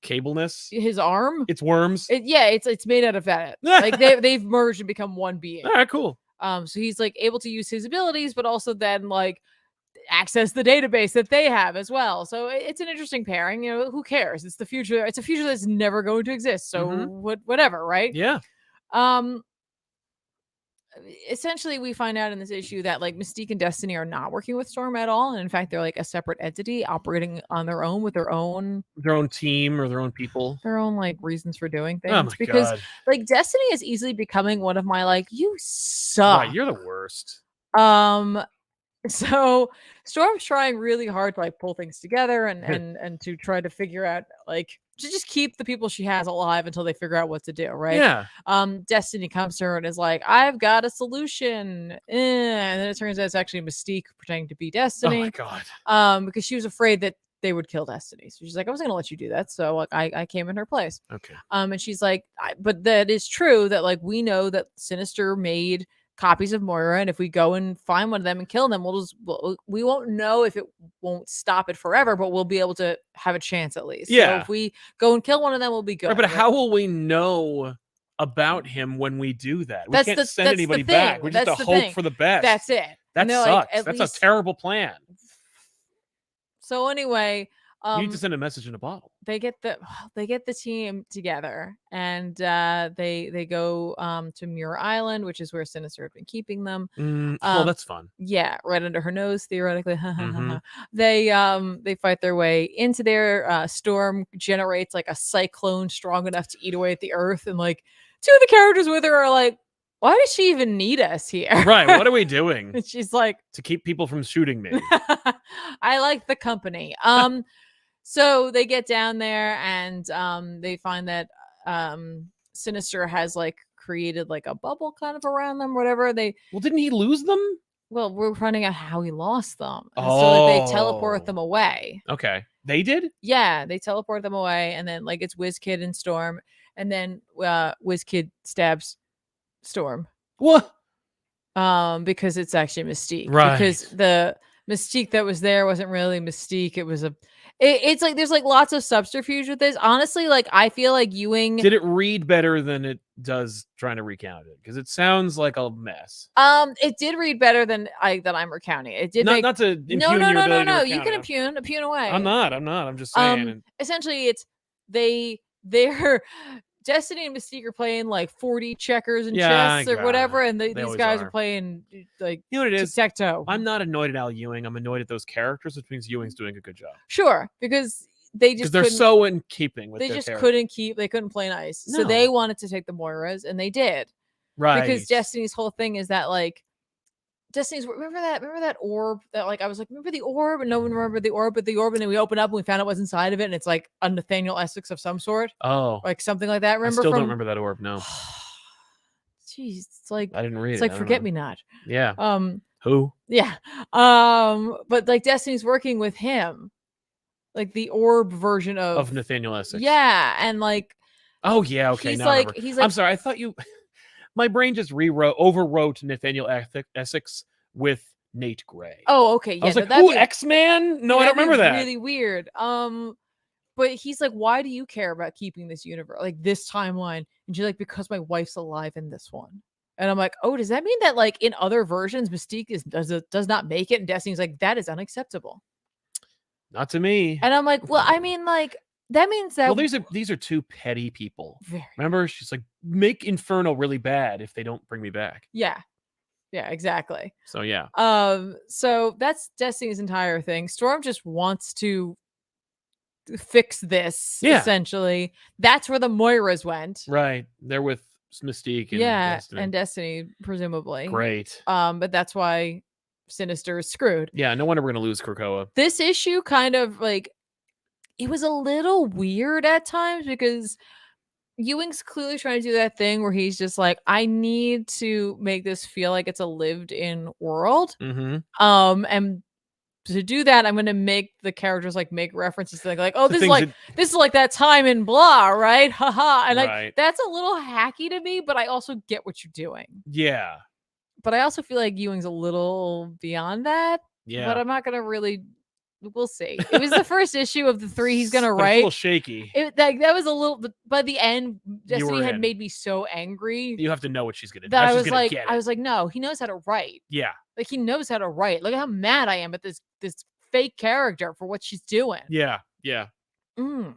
cableness, his arm, it's worms. It's made out of that. Like they've merged and become one being. All right, cool. So he's like able to use his abilities, but also then like access the database that they have as well. So it's an interesting pairing. You know, who cares? It's the future. It's a future that's never going to exist. So whatever, right? Yeah. Essentially, we find out in this issue that like Mystique and Destiny are not working with Storm at all, and in fact, they're like a separate entity operating on their own with their own team or their own people, their own like reasons for doing things. Oh my because God. like Destiny is easily becoming one of my like, you suck. Right, you're the worst. So Storm's trying really hard to like pull things together and to try to figure out like to just keep the people she has alive until they figure out what to do, right? Yeah. Destiny comes to her and is like, I've got a solution. And then it turns out it's actually Mystique pretending to be Destiny. Oh my God. Because she was afraid that they would kill Destiny. So she's like, I wasn't gonna let you do that. So like I came in her place. Okay. And she's like, but that is true that like we know that Sinister made copies of Moira, and if we go and find one of them and kill them, we won't know if it won't stop it forever, but we'll be able to have a chance at least. Yeah. So if we go and kill one of them, we'll be good. Right, but how will we know about him when we do that? We That's can't the- send that's anybody the thing. back. We're just That's to the hope thing. for the best. That's it. That And they're sucks. like, That's least- a terrible plan. So anyway, You need to send a message in a bottle. They get the team together, and they go to Muir Island, which is where Sinister had been keeping them. Well, that's fun. Yeah, right under her nose, theoretically. Mhm. They fight their way into there. Storm generates like a cyclone strong enough to eat away at the earth, and like two of the characters with her are like, why does she even need us here? Right. What are we doing And she's like, to keep people from shooting me? I like the company. So they get down there, and they find that Sinister has like created like a bubble kind of around them, whatever. Well, didn't he lose them? Well, we're finding out how he lost them. And so like, they teleport them away. Okay. They did? Yeah, they teleport them away, and then like it's WizKid and Storm, and then WizKid stabs Storm. What? Because it's actually Mystique. Right. Because the Mystique that was there wasn't really Mystique. It was it's like there's like lots of subterfuge with this. Honestly, like I feel like Ewing. Did it read better than it does trying to recount it? Because it sounds like a mess. It did read better than I'm recounting it. It did not to impugn your ability to recount You can it. impugn away. I'm not. I'm just saying. Essentially, it's they're Destiny and Mystique are playing like 40 checkers and chess or whatever, and these guys are playing like you know what it is? tic-tac-toe. I'm not annoyed at Al Ewing. I'm annoyed at those characters, which means Ewing's doing a good job. Sure, because they're so in keeping with they their just characters. they couldn't play nice. No. So they wanted to take the Moiras, and they did. Right. Because Destiny's whole thing is that like remember that orb that like I was like, remember the orb, and no one remembered the orb, but the orb, and then we opened up and we found out what's inside of it, and it's like a Nathaniel Essex of some sort. Oh, like something like that. Remember? I still don't remember that orb. No. Jeez, it's like I didn't read it's it. like Forget Me Not. Yeah. Who? Yeah. But like Destiny's working with him, like the orb version of Nathaniel Essex. Yeah, and like. Oh yeah. Okay. He's now I like remember. he's like. I'm sorry. I thought you. My brain just overwrote Nathaniel Essex with Nate Gray. Oh, okay. Yeah, I was like, who, X-Man? No, I don't remember that. Really weird. But he's like, why do you care about keeping this universe, like this timeline? And she's like, because my wife's alive in this one. And I'm like, oh, does that mean that like in other versions, Mystique does not make it? And Destiny's like, that is unacceptable. Not to me. And I'm like, well, I mean, like that means that. Well, these are two petty people. Very. Remember, she's like, make Inferno really bad if they don't bring me back. Yeah. Yeah, exactly. So yeah. So that's Destiny's entire thing. Storm just wants to fix this. Yeah. Essentially, that's where the Moiras went. Right, they're with Mystique and Destiny. And Destiny, presumably. Great. But that's why Sinister is screwed. Yeah, no wonder we're gonna lose Krakoa. This issue kind of like it was a little weird at times because Ewing's clearly trying to do that thing where he's just like, I need to make this feel like it's a lived-in world. Mm-hmm. And to do that, I'm gonna make the characters like make references to like, oh, this is like that time in blah, right? Haha. And like that's a little hacky to me, but I also get what you're doing. Yeah. But I also feel like Ewing's a little beyond that. Yeah. But I'm not gonna really. We'll see. It was the first issue of the 3 he's gonna write. A little shaky. That was a little. By the end, Destiny had in. Made me so angry. You have to know what she's gonna do. That I was like, no, he knows how to write. Yeah. Like he knows how to write. Look at how mad I am at this fake character for what she's doing. Yeah. Yeah. Mm.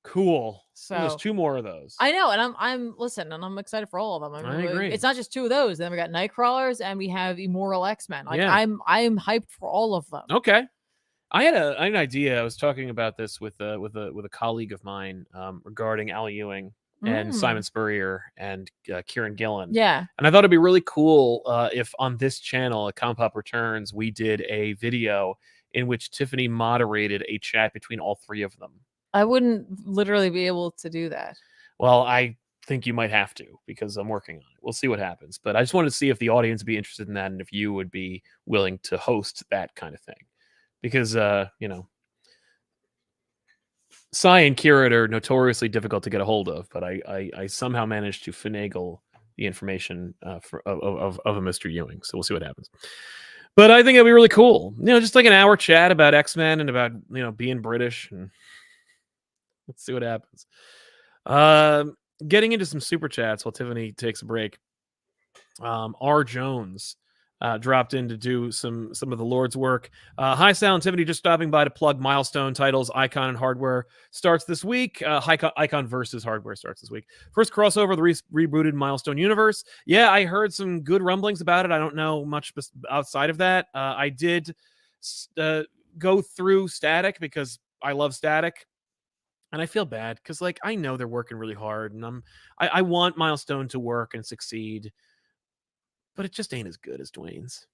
Cool. So there's 2 more of those. I know, and I'm excited for all of them. I agree. It's not just 2 of those. Then we got Nightcrawlers and we have Immoral X-Men. Like yeah. I'm hyped for all of them. Okay. I had an idea. I was talking about this with a colleague of mine regarding Al Ewing and Simon Spurrier and Kieran Gillen. Yeah. And I thought it'd be really cool if on this channel at ComicPop Returns we did a video in which Tiffany moderated a chat between all 3 of them. I wouldn't literally be able to do that. Well, I think you might have to because I'm working on it. We'll see what happens. But I just wanted to see if the audience would be interested in that and if you would be willing to host that kind of thing. Because, Cy and Kieran are notoriously difficult to get a hold of, but I somehow managed to finagle the information of a Mr. Ewing. So we'll see what happens. But I think it'll be really cool. Just like an hour chat about X-Men and about, being British. And let's see what happens. Getting into some super chats while Tiffany takes a break. R. Jones dropped in to do some of the Lord's work. Hi, Sound Tiffany, just stopping by to plug Milestone titles. Icon and Hardware starts this week. Icon versus Hardware starts this week. First crossover, the rebooted Milestone universe. Yeah, I heard some good rumblings about it. I don't know much outside of that. I did go through Static because I love Static. And I feel bad because, like, I know they're working really hard, and I want Milestone to work and succeed, but it just ain't as good as Dwayne's.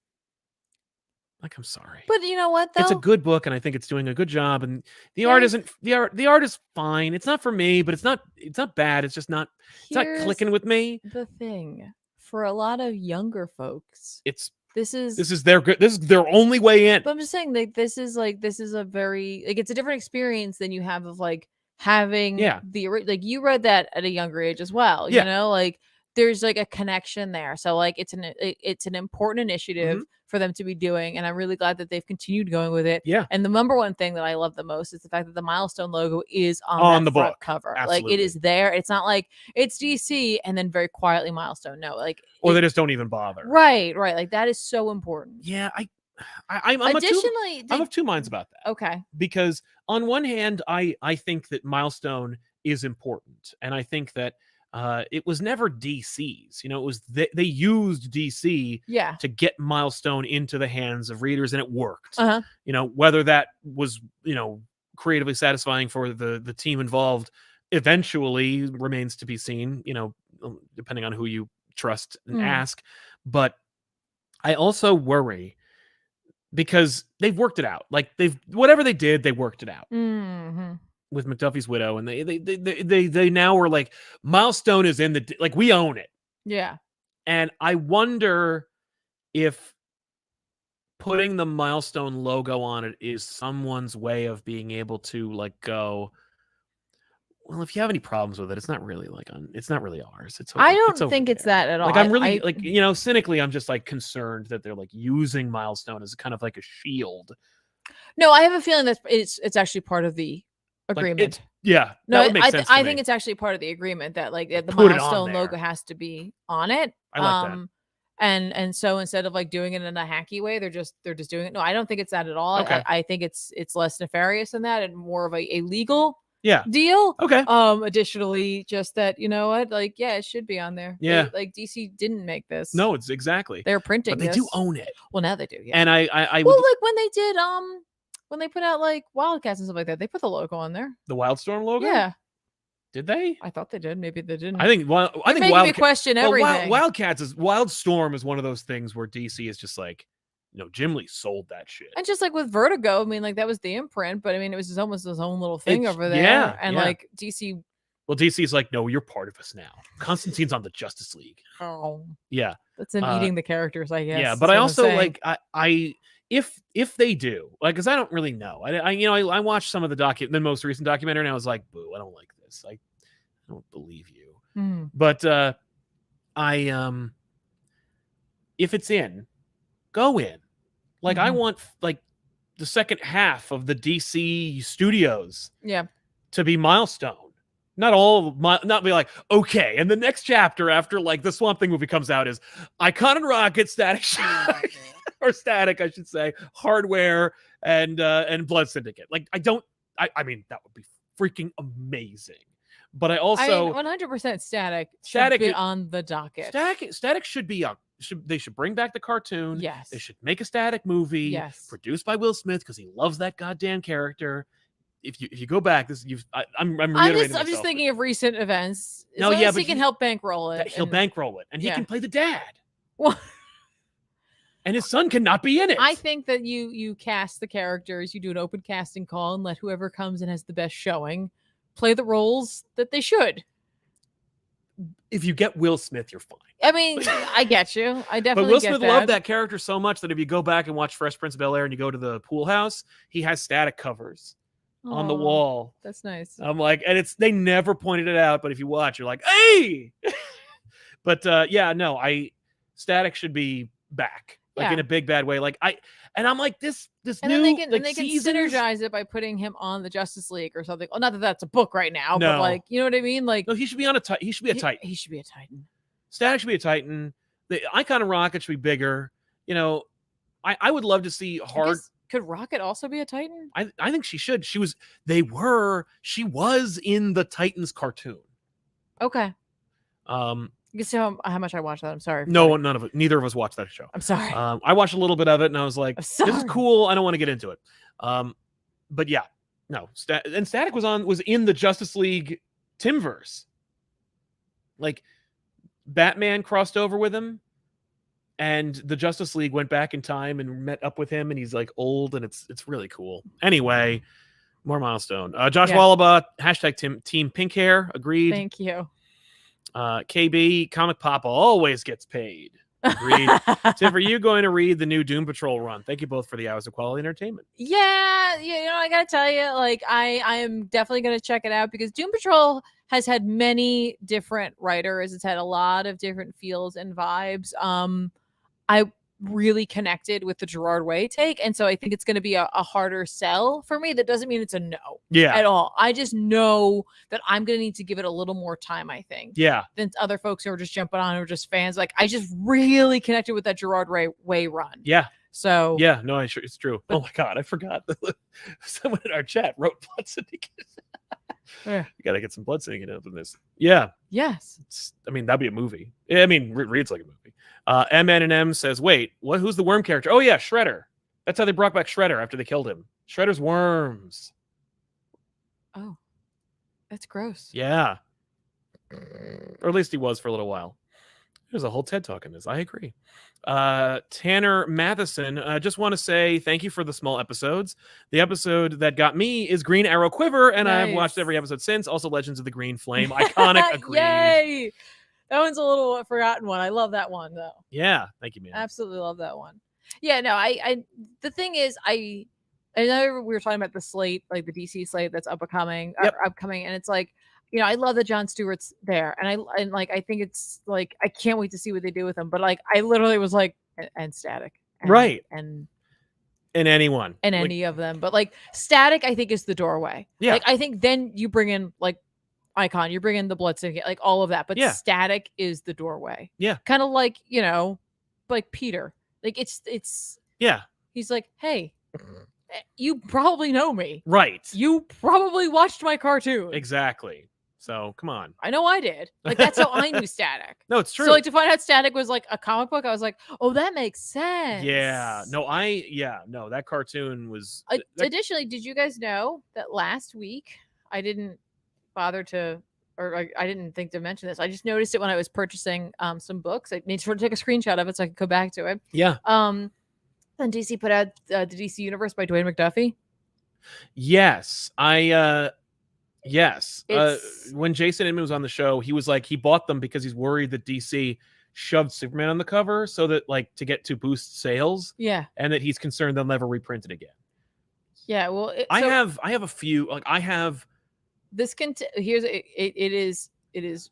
Like, I'm sorry, But you know what, though? it's a good book, and I think it's doing a good job. And the art isn't the art is fine. It's not for me, but it's not bad. It's just not clicking with me. The thing for a lot of younger folks, this is their only way in. But I'm just saying, like, this is a very, like, it's a different experience than you have of like having like you read that at a younger age as well. You know, like there's like a connection there. So like it's an important initiative for them to be doing, and I'm really glad that they've continued going with it. Yeah. And the number one thing that I love the most is the fact that the Milestone logo is on the front cover. Absolutely. Like, it is there. It's not like it's DC and then very quietly Milestone. No, like, or they just don't even bother. Right. Like, that is so important. Yeah, I'm of two minds about that. Okay. Because on one hand, I think that Milestone is important, and I think that it was never DC's. You know, it was they used DC to get Milestone into the hands of readers, and it worked. You know, whether that was, you know, creatively satisfying for the team involved eventually remains to be seen, you know, depending on who you trust and ask. But I also worry because they've worked it out. Like, whatever they did, they worked it out. With McDuffie's Widow, and they now are like, Milestone is in the, like, we own it. Yeah. And I wonder if putting the Milestone logo on it is someone's way of being able to, like, go, well, if you have any problems with it, it's not really ours. It's I don't think it's that at all. Like, I'm really like, you know, cynically, I'm just like concerned that they're like using Milestone as kind of like a shield. No, I have a feeling that it's actually part of the agreement. That would make sense. I think it's actually part of the agreement that, like, the Milestone logo has to be on it. I like that. And so instead of like doing it in a hacky way, they're just doing it. No, I don't think it's that at all. Okay. I think it's less nefarious than that and more of a legal deal. Okay. Additionally, just that, you know what, like, it should be on there. Yeah. Like, DC didn't make this. No, it's exactly. They're printing, but they do own it. Well, now they do. Yeah. And I well, like when they did when they put out like Wildcats and stuff like that, they put the logo on there. The Wildstorm logo? Yeah. Did they? I thought they did. Maybe they didn't. I think Wildcats question everything. Wildstorm is one of those things where DC is just like, no, Jim Lee sold that shit. And just like with Vertigo, I mean, like, that was the imprint, but I mean, it was almost his own little thing over there. And like DC. Well, DC is like, no, you're part of us now. Constantine's on the Justice League. Oh. Yeah. That's him eating the characters, I guess. Yeah, but I also like if they do, like, because I don't really know. I watched some of the most recent documentary, and I was like, boo, I don't like this. I don't believe you. But if it's in, go in. Like, I want, like, the second half of the DC studios to be Milestone. Not be like, okay, and the next chapter after, like, the Swamp Thing movie comes out is Icon and Rocket, Static Shock, or Static, I should say, Hardware, and Blood Syndicate. Like, I mean, that would be freaking amazing. But I also 100% Static should be on the docket. Static should be on. They should bring back the cartoon. Yes. They should make a Static movie. Yes. Produced by Will Smith because he loves that goddamn character. If you go back, I'm just thinking of recent events. No, yeah, but he can help bankroll it. He'll bankroll it, and he can play the dad. Well, and his son cannot be in it. I think that you cast the characters, you do an open casting call, and let whoever comes and has the best showing play the roles that they should. If you get Will Smith, you're fine. I mean, I get you. I definitely get that. But Will Smith loved that character so much that if you go back and watch Fresh Prince of Bel-Air and you go to the pool house, he has Static covers on the wall. That's nice. I'm like, and they never pointed it out, but if you watch, you're like, hey. But Static should be back, like, in a big bad way. Like, I'm like, this and new, then they can seasons... synergize it by putting him on the Justice League or something. Well, not that that's a book right now, but, like, you know what I mean? Like, no, he should be on he should be a Titan. He should be a Titan. Static should be a Titan. The Icon and Rocket should be bigger. you know, I would love to see hard. Could Rocket also be a Titan? I think she should. She was in the Titans cartoon. Okay. You can see how much I watched that. I'm sorry. No, neither of us watched that show. I'm sorry. I watched a little bit of it and I was like, this is cool. I don't want to get into it. But yeah, no. And Static was in the Justice League Timverse. Like, Batman crossed over with him, and the Justice League went back in time and met up with him, and he's like old, and it's really cool. Anyway, more milestone. Josh Wallabaugh, hashtag Team Pink Hair, agreed. Thank you. KB, Comic Pop always gets paid. Agreed. Tiff, are you going to read the new Doom Patrol run? Thank you both for the hours of quality entertainment. Yeah, you know, I gotta tell you, like, I am definitely gonna check it out because Doom Patrol has had many different writers. It's had a lot of different feels and vibes. I really connected with the Gerard Way take, and so I think it's going to be a harder sell for me. That doesn't mean it's a no at all. I just know that I'm going to need to give it a little more time, I think, than other folks who are just jumping on or just fans. Like, I just really connected with that Gerard Way run. So no, it's true. Oh my god, I forgot. Someone in our chat wrote Blood Syndicate. You gotta get some Blood Syndicate up in this. Yes. I mean, that'd be a movie. I mean, reads like a movie. MN&M says, wait, who's the worm character? Oh yeah, Shredder. That's how they brought back Shredder after they killed him. Shredder's worms. Oh, that's gross. Yeah. Or at least he was for a little while. There's a whole TED Talk in this. I agree. Tanner Matheson, just want to say thank you for the small episodes. The episode that got me is Green Arrow Quiver, and I've watched every episode since. Also, Legends of the Green Flame. Iconic. Agreed. Yay! That one's a little forgotten one. I love that one, though. Yeah. Thank you, man. Absolutely love that one. Yeah, no, I the thing is, I know we were talking about the slate, like the DC slate that's upcoming, and it's like, you know, I love that Jon Stewart's there, and I think it's like, I can't wait to see what they do with him. But like, I literally was like, and Static, and anyone, and any of them, but like Static, I think is the doorway. Yeah, like I think then you bring in like Icon, you bring in the Blood Syndicate, like all of that, but Static is the doorway. Yeah, kind of like, you know, like Peter, like it's he's like, hey, you probably know me, right? You probably watched my cartoon, exactly. So come on. I know I did. Like, that's how I knew Static. No, it's true. So like, to find out Static was like a comic book, I was like, oh, that makes sense. Yeah. No, that cartoon was. Additionally, did you guys know that last week I didn't bother to, or I didn't think to mention this. I just noticed it when I was purchasing some books. I made sure to take a screenshot of it so I could go back to it. Yeah. Then DC put out the DC Universe by Dwayne McDuffie. Yes. Yes. When Jason Inman was on the show, he was like, he bought them because he's worried that DC shoved Superman on the cover so that, like, to boost sales. Yeah. And that he's concerned they'll never reprint it again. Yeah. Well, I have a few, like, I have this. It is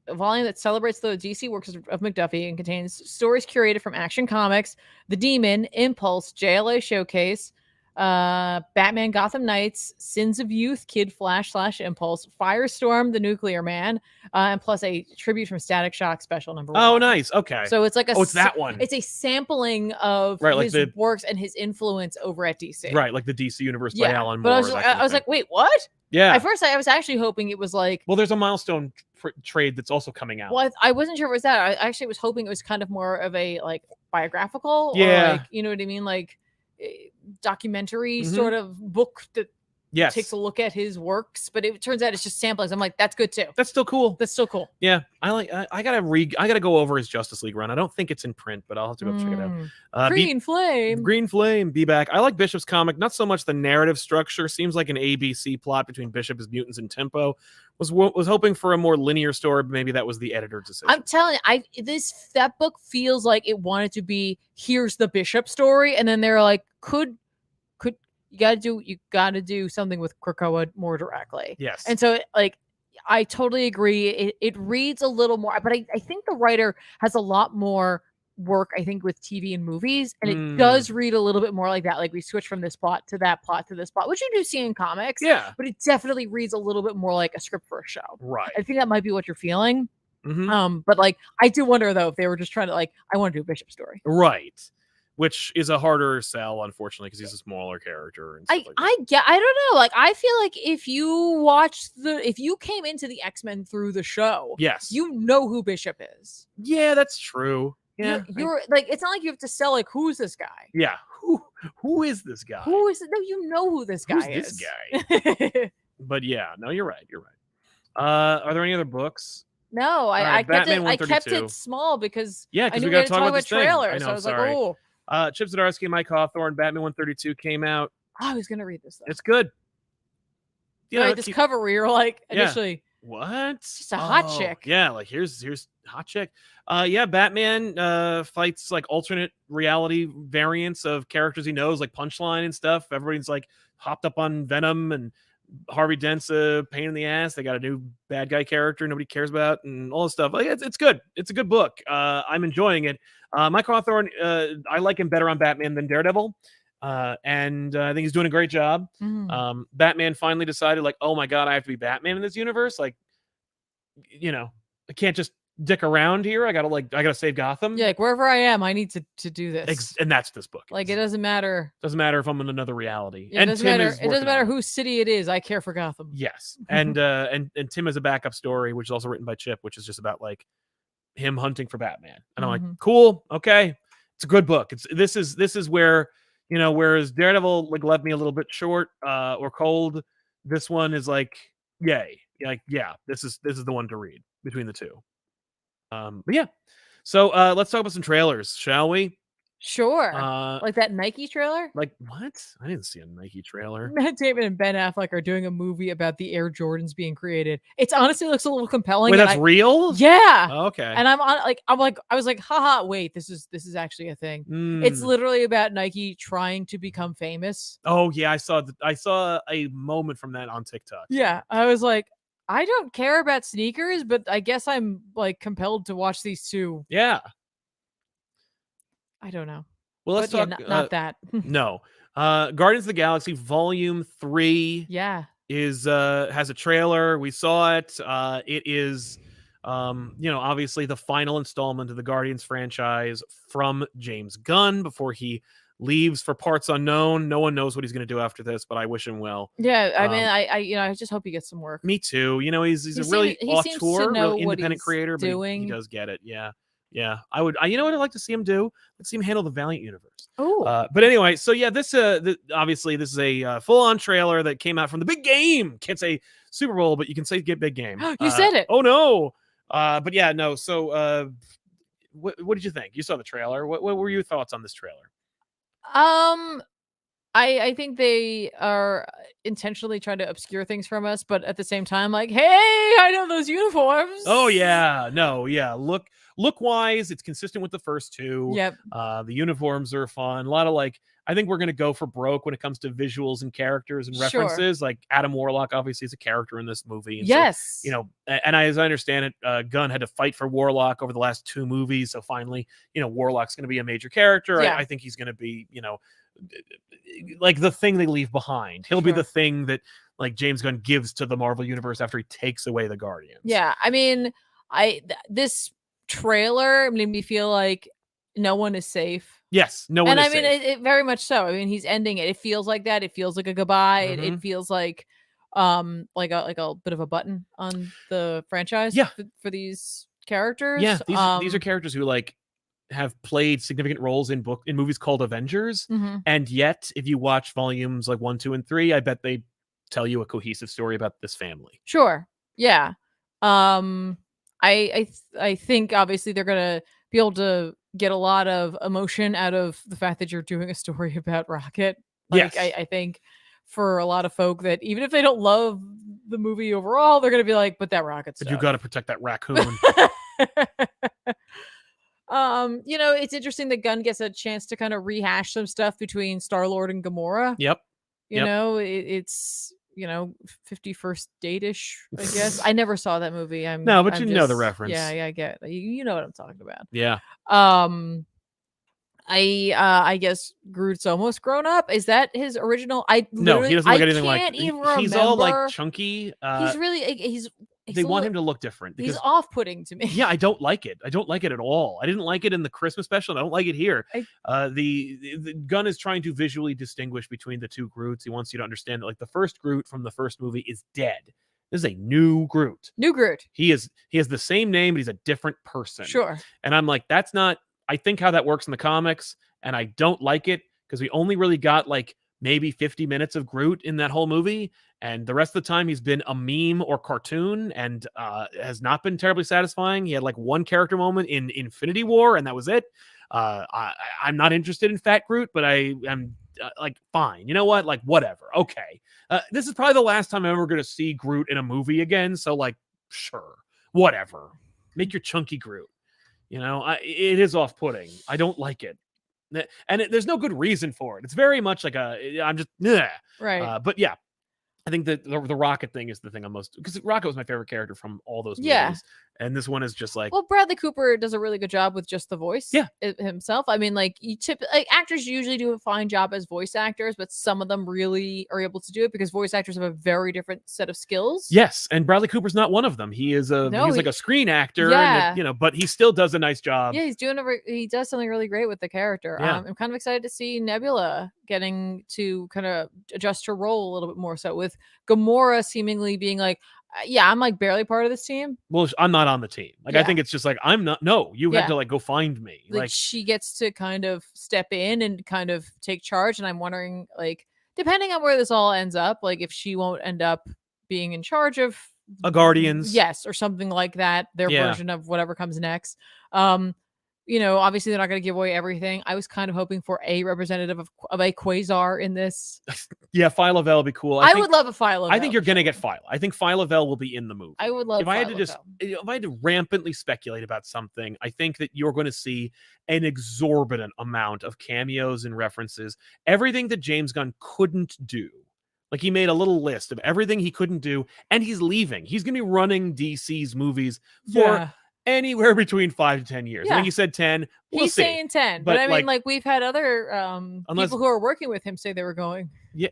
a volume that celebrates the DC works of McDuffie and contains stories curated from Action Comics, The Demon, Impulse, JLA Showcase, Batman Gotham Knights, Sins of Youth, Kid Flash / Impulse, Firestorm, The Nuclear Man, and plus a tribute from Static Shock special number 1. Oh, nice. Okay. So it's like it's that one. It's a sampling of his works and his influence over at DC. Right, like the DC Universe by Alan Moore. But I was like, wait, what? Yeah. At first, I was actually hoping it was like... Well, there's a milestone trade that's also coming out. Well, I wasn't sure it was that. I actually was hoping it was kind of more of a, like, biographical. Yeah. Or like, you know what I mean? Like, documentary sort of book that takes a look at his works, but it turns out it's just samplings. I'm like, that's good too. That's still cool. Yeah. I gotta go over his Justice League run. I don't think it's in print, but I'll have to go check it out. Green Flame, be back. I like Bishop's comic, not so much the narrative structure. Seems like an ABC plot between Bishop, his mutants, and Tempo. Was hoping for a more linear story, but maybe that was the editor's decision. I'm telling you, that book feels like it wanted to be, here's the Bishop story, and then they're like, could you gotta do something with Krakoa more directly. Yes. And so, like, I totally agree. It reads a little more, but I think the writer has a lot more work, I think, with TV and movies, and it does read a little bit more like that. Like, we switch from this plot to that plot to this plot, which you do see in comics. Yeah. But it definitely reads a little bit more like a script for a show. Right. I think that might be what you're feeling. But like, I do wonder though if they were just trying to like, I want to do a Bishop story. Right. Which is a harder sell, unfortunately, because he's a smaller character. And stuff like that. I don't know. Like, I feel like if you came into the X-Men through the show, Yes. you know who Bishop is. Yeah, that's true. Yeah. You're like, it's not like you have to sell like, who's this guy? Yeah. Who is this guy? Who is it? No, you know who this guy Who's is. this guy? But yeah, no, you're right. You're right. Are there any other books? No, I kept it small because yeah, I knew we we got had to to talk talk about about this thing. trailers. I know, So I was sorry. like, oh. Chip Zdarsky, Mike Hawthorne, Batman 132 came out. I was gonna read this though. It's good. You know, this cover where you're like, initially, what? It's just a hot chick. Yeah, like here's hot chick. Yeah, Batman fights like alternate reality variants of characters he knows, like Punchline and stuff. Everybody's like hopped up on Venom, and Harvey Dent's a pain in the ass. They got a new bad guy character nobody cares about, and all this stuff. Like, it's good. It's a good book. I'm enjoying it. Mike Hawthorne, I like him better on Batman than Daredevil. And I think he's doing a great job. Batman finally decided, like, oh my god, I have to be Batman in this universe. Like, you know, I can't just dick around here. I gotta save Gotham. Yeah, like wherever I am, I need to do this. And that's this book. Like, it doesn't matter. Doesn't matter if I'm in another reality. Yeah, and it doesn't Tim matter. is It doesn't working matter on it. whose city it is. I care for Gotham. Yes, and Tim has a backup story, which is also written by Chip, which is just about like him hunting for Batman. And I'm like, cool, okay, it's a good book. This is where, you know, whereas Daredevil like left me a little bit short or cold, this one is like, yay, like, yeah, this is the one to read between the two. But yeah, so let's talk about some trailers, shall we? Sure. Like that Nike trailer? Like, what? I didn't see a Nike trailer. Matt Damon and Ben Affleck are doing a movie about the Air Jordans being created. It's honestly looks a little compelling. Wait, that's real? Yeah. Oh, okay. And I was like, haha, wait, this is actually a thing. It's literally about Nike trying to become famous. Oh yeah, I saw a moment from that on TikTok. Yeah. I was like, I don't care about sneakers, but I guess I'm like compelled to watch these two. Yeah. I don't know. Well, let's talk. Not that. No. Guardians of the Galaxy Volume 3. Yeah. Is has a trailer. We saw it. It is you know, obviously the final installment of the Guardians franchise from James Gunn before he leaves for parts unknown. No one knows what he's going to do after this, but I wish him well. Yeah, I mean, I just hope he gets some work. Me too. You know, he's a really auteur, really independent creator, but he does get it. Yeah. Yeah, I would. You know what I'd like to see him do? Let's see him handle the Valiant universe. Oh, but anyway, so yeah, this obviously this is a full-on trailer that came out from the big game. Can't say Super Bowl, but you can say get big game. You said it. Oh no. But yeah, no. So, what did you think? You saw the trailer. What were your thoughts on this trailer? I think they are intentionally trying to obscure things from us, but at the same time, like, hey, I know those uniforms. Oh yeah, no, yeah. Look wise, it's consistent with the first two. Yep. The uniforms are fun. A lot of like, I think we're gonna go for broke when it comes to visuals and characters and references. Sure. Like Adam Warlock obviously is a character in this movie. And yes. So, you know, and as I understand it, Gunn had to fight for Warlock over the last two movies. So finally, you know, Warlock's gonna be a major character. Yeah. I think he's gonna be, you know, like the thing they leave behind. He'll be the thing that like James Gunn gives to the Marvel universe after he takes away the Guardians. Yeah, I mean, this trailer made me feel like no one is safe. Yes, no one. And is I mean, it very much so. I mean, he's ending it. It feels like that. It feels like a goodbye. It feels like a bit of a button on the franchise. Yeah. For these characters. Yeah, these are characters who like have played significant roles in movies called Avengers, and yet if you watch volumes like 1, 2, and 3, I bet they tell you a cohesive story about this family. Sure. Yeah. I think obviously they're gonna be able to get a lot of emotion out of the fact that you're doing a story about Rocket. Like, yes. I think for a lot of folk that even if they don't love the movie overall, they're gonna be like, but that Rocket stuff. But you got to protect that raccoon. You know, it's interesting that Gunn gets a chance to kind of rehash some stuff between Star-Lord and Gamora. Yep. You know, it's, you know, 51st Date-ish, I guess. I never saw that movie. No, but you know the reference. Yeah, I get it. You know what I'm talking about. Yeah. I guess Groot's almost grown up. Is that his original? No, he doesn't look anything like. Even he's all like chunky. He's really they want him to look different. He's off-putting to me. Yeah, I don't like it. I don't like it at all. I didn't like it in the Christmas special. And I don't like it here. The Gunn is trying to visually distinguish between the two Groots. He wants you to understand that, like, the first Groot from the first movie is dead. This is a new Groot. New Groot. He has the same name, but he's a different person. Sure. And I'm like, that's not, I think, how that works in the comics, and I don't like it because we only really got like maybe 50 minutes of Groot in that whole movie, and the rest of the time he's been a meme or cartoon, and has not been terribly satisfying. He had like one character moment in Infinity War, and that was it. I'm not interested in Fat Groot, but I am like, fine. You know what? Like, whatever. Okay. This is probably the last time I'm ever going to see Groot in a movie again. So, like, sure, whatever. Make your chunky Groot. You know, it is off-putting. I don't like it. And there's no good reason for it. It's very much like I'm just, right. But yeah, I think that the Rocket thing is the thing I'm most, because Rocket was my favorite character from all those movies. Yeah. And this one is just like, well, Bradley Cooper does a really good job with just the voice. Yeah. Himself. I mean, like, actors usually do a fine job as voice actors, but some of them really are able to do it because voice actors have a very different set of skills. Yes, and Bradley Cooper's not one of them. He is he's like a screen actor, yeah. And, you know, but he still does a nice job. Yeah, he does something really great with the character. Yeah. I'm kind of excited to see Nebula getting to kind of adjust her role a little bit more. So with Gamora seemingly being like, yeah, I'm like barely part of this team. Well, I'm not on the team. Like, I think it's just like, I'm not. No, you had to like go find me. Like, she gets to kind of step in and kind of take charge. And I'm wondering, like, depending on where this all ends up, like if she won't end up being in charge of a Guardians, yes, or something like that, their version of whatever comes next. You know, obviously they're not going to give away everything. I was kind of hoping for a representative of a Quasar in this. Yeah, Phyla-Vell would be cool. I would love a Phyla-Vell. I think you're going to get Phyla. I think Phyla-Vell will be in the movie. I would love. If I had to rampantly speculate about something, I think that you're going to see an exorbitant amount of cameos and references. Everything that James Gunn couldn't do. Like, he made a little list of everything he couldn't do, and he's leaving. He's going to be running DC's movies for anywhere between 5 to 10 years. I think he said 10. He's saying 10, but I mean, like, we've had other people who are working with him say they were going. Yeah,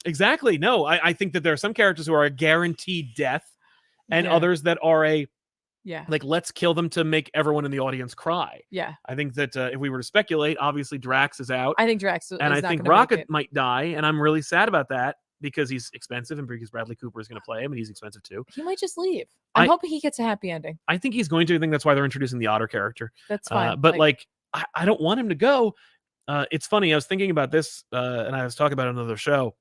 exactly. No, I think that there are some characters who are a guaranteed death, and others that are like, let's kill them to make everyone in the audience cry. Yeah, I think that if we were to speculate, obviously Drax is out. I think Drax is and I think Rocket might die, and I'm really sad about that. Because he's expensive and because Bradley Cooper is going to play him and he's expensive too. He might just leave. I'm hoping he gets a happy ending. I think he's going to. I think that's why they're introducing the Otter character. That's fine. But I don't want him to go. It's funny. I was thinking about this and I was talking about another show.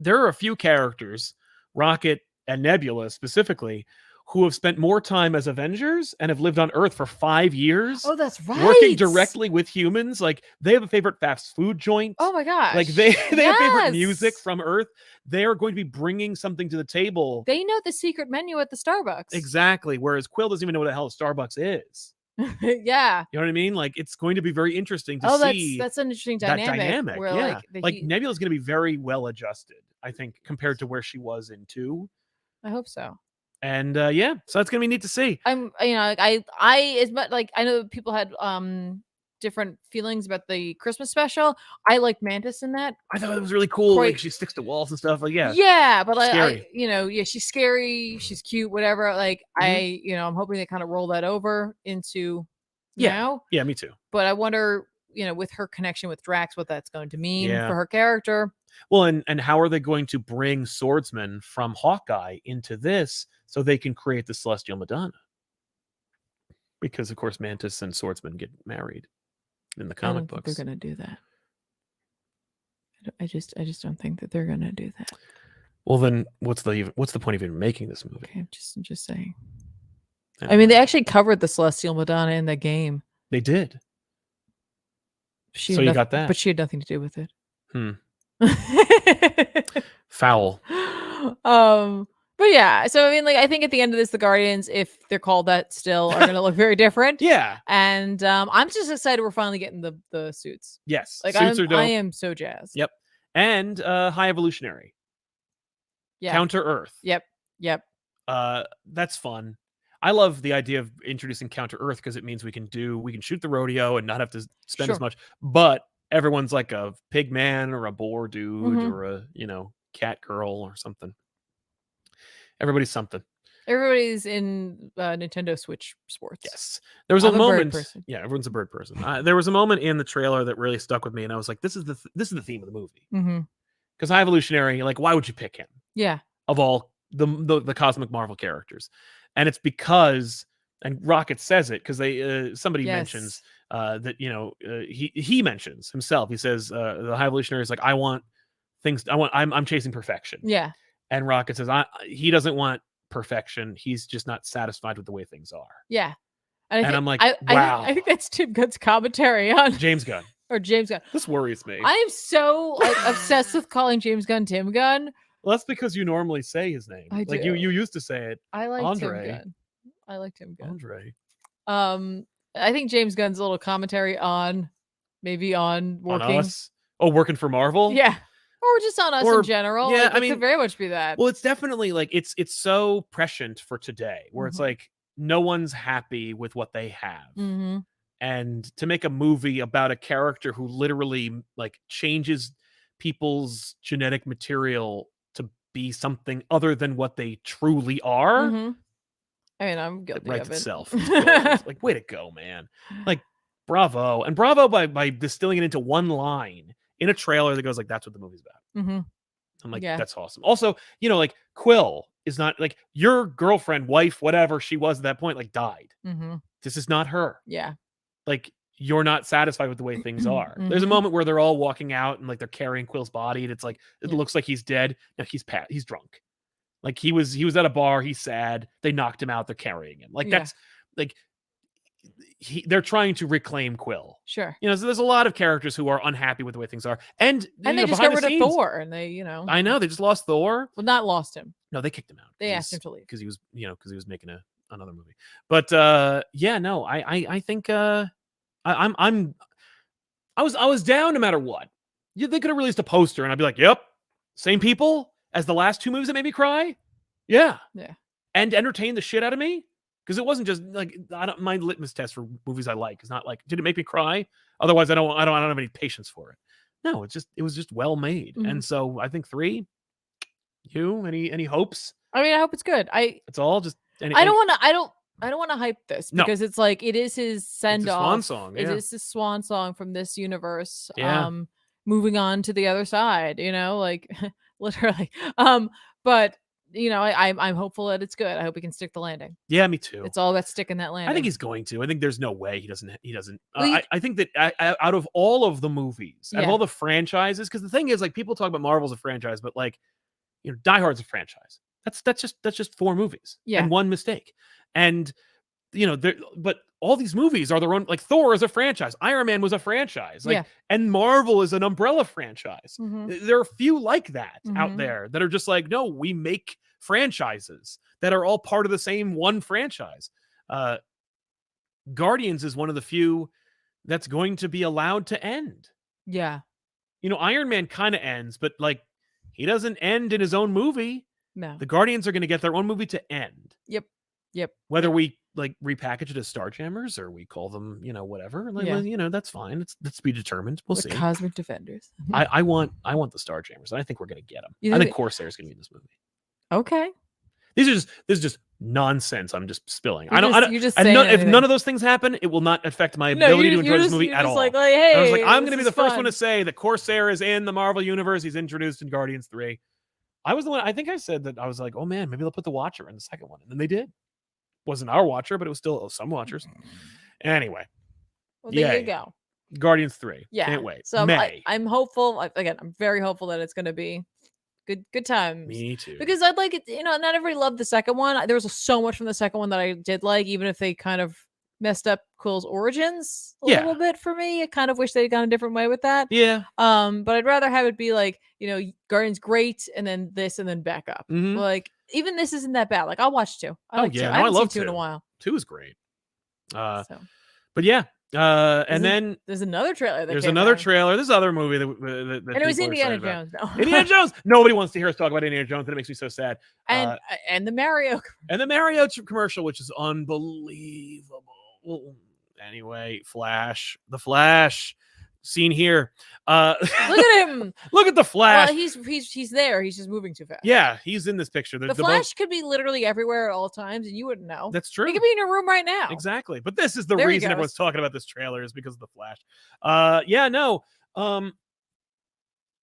There are a few characters, Rocket and Nebula specifically, who have spent more time as Avengers and have lived on Earth for 5 years. Oh, that's right. Working directly with humans. Like, they have a favorite fast food joint. Oh my gosh. Like, they have favorite music from Earth. They are going to be bringing something to the table. They know the secret menu at the Starbucks. Exactly. Whereas Quill doesn't even know what the hell a Starbucks is. Yeah. You know what I mean? Like, it's going to be very interesting to see. That's an interesting dynamic. Where, like Nebula's going to be very well adjusted, I think, compared to where she was in 2. I hope so. And so it's gonna be neat to see. I'm, you know, I as much like I know people had different feelings about the Christmas special. I like Mantis in that. I thought it was really cool. Like, she sticks to walls and stuff. Like, yeah, but I you know, she's scary, she's cute, whatever. Like, you know, I'm hoping they kind of roll that over into now. Yeah, me too. But I wonder, you know, with her connection with Drax, what that's going to mean for her character. Well, and how are they going to bring swordsmen from Hawkeye into this so they can create the Celestial Madonna? Because, of course, Mantis and swordsmen get married in the comic books. They're going to do that. I just don't think that they're going to do that. Well, then what's the point of even making this movie? Okay, I'm just saying. I mean, they actually covered the Celestial Madonna in the game. They did. So you got that. But she had nothing to do with it. Foul. But yeah, so I mean, like, I think at the end of this, the Guardians, if they're called that, still are going to look very different. Yeah. And I'm just excited we're finally getting the suits. Yes. Like, suits are dope. I am so jazzed. Yep. And High Evolutionary. Yeah. Counter Earth. Yep. That's fun. I love the idea of introducing Counter Earth because it means we can shoot the rodeo and not have to spend as much. But everyone's like a pig man or a boar dude or a, cat girl or something. Everybody's something. Everybody's in Nintendo Switch Sports. Yes. There was a I'm a bird moment. person. Yeah, everyone's a bird person. There was a moment in the trailer that really stuck with me, and I was like, this is the theme of the movie. Mm-hmm. Because High Evolutionary, like, why would you pick him Yeah. of all the cosmic Marvel characters? And it's because, and Rocket says it because they somebody mentions that he mentions himself. He says the High Evolutionary is like, I'm chasing perfection. Yeah. And Rocket says he doesn't want perfection. He's just not satisfied with the way things are. Yeah. And I'm like, wow. I think that's Tim Gunn's commentary on James Gunn. Or James Gunn. This worries me. I am so obsessed with calling James Gunn Tim Gunn. Well, that's because you normally say his name. I like do. you used to say it. I like Andre. Tim Gunn. I like Tim Gunn. Andre. I think James Gunn's little commentary on working. On us? Oh, working for Marvel? Yeah. Or just on us in general. Yeah, like, it could very much be that. Well, it's definitely like it's so prescient for today, where it's like no one's happy with what they have. Mm-hmm. And to make a movie about a character who literally like changes people's genetic material to be something other than what they truly are. Mm-hmm. I mean, I'm guilty it writes of it. itself. It's like, way to go, man. Like, bravo. And bravo by distilling it into one line in a trailer that goes like, that's what the movie's about. Mm-hmm. I'm like, that's awesome. Also, like Quill is not like your girlfriend, wife, whatever she was at that point, like died. Mm-hmm. This is not her. Yeah. Like, you're not satisfied with the way things are. There's a moment where they're all walking out and like they're carrying Quill's body, and it's like it looks like he's dead. No, he's drunk. Like he was at a bar, he's sad. They knocked him out, they're carrying him. Like that's like they're trying to reclaim Quill. Sure. So there's a lot of characters who are unhappy with the way things are. And they just got rid of Thor, and they, I know, they just lost Thor. Well, not lost him. No, they kicked him out. They asked him to leave. Because he was making another movie. But I think I was down no matter what. They could have released a poster and I'd be like, yep, same people as the last two movies that made me cry. Yeah. And entertain the shit out of me. Because it wasn't just like my litmus test for movies I like is not like, did it make me cry? Otherwise, I don't have any patience for it. No, it was just well made. And so I think 3. You any hopes? I mean, I hope it's good. It's all just. I don't want to hype this because it's like it is his send off. Swan song. Yeah. It is his swan song from this universe. Yeah. Moving on to the other side. Like literally. But I'm hopeful that it's good. I hope he can stick the landing. Yeah, me too. It's all about sticking that landing. I think he's going to. I think there's no way he doesn't. I think that out of all of the movies, out of all the franchises, because the thing is, like, people talk about Marvel's a franchise, but like, Die Hard's a franchise. That's just 4 movies and one mistake. And but all these movies are their own. Like Thor is a franchise. Iron Man was a franchise. Like, and Marvel is an umbrella franchise. There are a few like that out there that are just like, no, we make franchises that are all part of the same one franchise. Guardians is one of the few that's going to be allowed to end. Yeah. Iron Man kind of ends, but like he doesn't end in his own movie. No. The Guardians are going to get their own movie to end. Yep. Whether we like repackage it as Starjammers or we call them, whatever, like, that's fine. That's to be determined. We'll see. Cosmic Defenders. I want the Starjammers, and I think we're going to get them. I think Corsair's going to be in this movie. Okay. This is just nonsense. I'm just spilling. If none of those things happen, it will not affect my ability to enjoy this movie at all. Like, hey, I was like, I'm going to be the first one to say that Corsair is in the Marvel universe. He's introduced in Guardians 3. I was the one. I think I said that. I was like, oh man, maybe they'll put the Watcher in the second one, and then they did. Wasn't our Watcher, but it was still some Watchers. Anyway, well, there you go. Guardians 3. Yeah, can't wait. So May. I'm hopeful. Again, I'm very hopeful that it's going to be good times. Me too. Because I'd like it. Not everybody loved the second one. There was so much from the second one that I did like, even if they kind of messed up Quill's origins a little bit for me. I kind of wish they'd gone a different way with that. Yeah. But I'd rather have it be like, Guardians great, and then this, and then back up. Like, even this isn't that bad. Like, I'll watch 2. I like 2. I haven't seen 2 in a while. 2 is great. But yeah. And then there's another trailer. There's another trailer. This other movie that and it was Indiana Jones. No. Indiana Jones. Nobody wants to hear us talk about Indiana Jones, and it makes me so sad. And the Mario. And the Mario commercial, which is unbelievable. Anyway, The Flash Scene here. Look at him. Look at the Flash. Well, he's there. He's just moving too fast. Yeah, he's in this picture. The Flash could be literally everywhere at all times, and you wouldn't know. That's true. He could be in your room right now. Exactly. But this is the There he reason goes. everyone's talking about this trailer is because of the Flash. Yeah, no.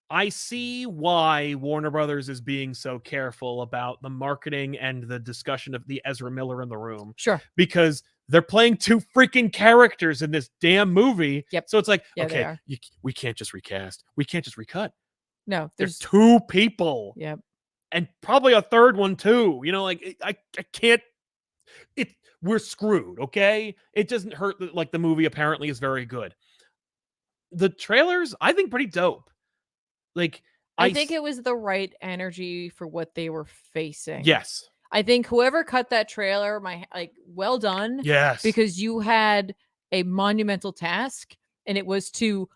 I see why Warner Brothers is being so careful about the marketing and the discussion of the Ezra Miller in the room. Sure. Because they're playing two freaking characters in this damn movie. Yep. So it's like, Yeah, they okay, are. we can't just recast. We can't just recut. No, There's two people. Yep. And probably a third one too. You know, like I can't. We're screwed. Okay, it doesn't hurt that like the movie apparently is very good. The trailers, I think, pretty dope. Like I think it was the right energy for what they were facing. Yes. I think whoever cut that trailer, well done. Yes. Because you had a monumental task, and it was to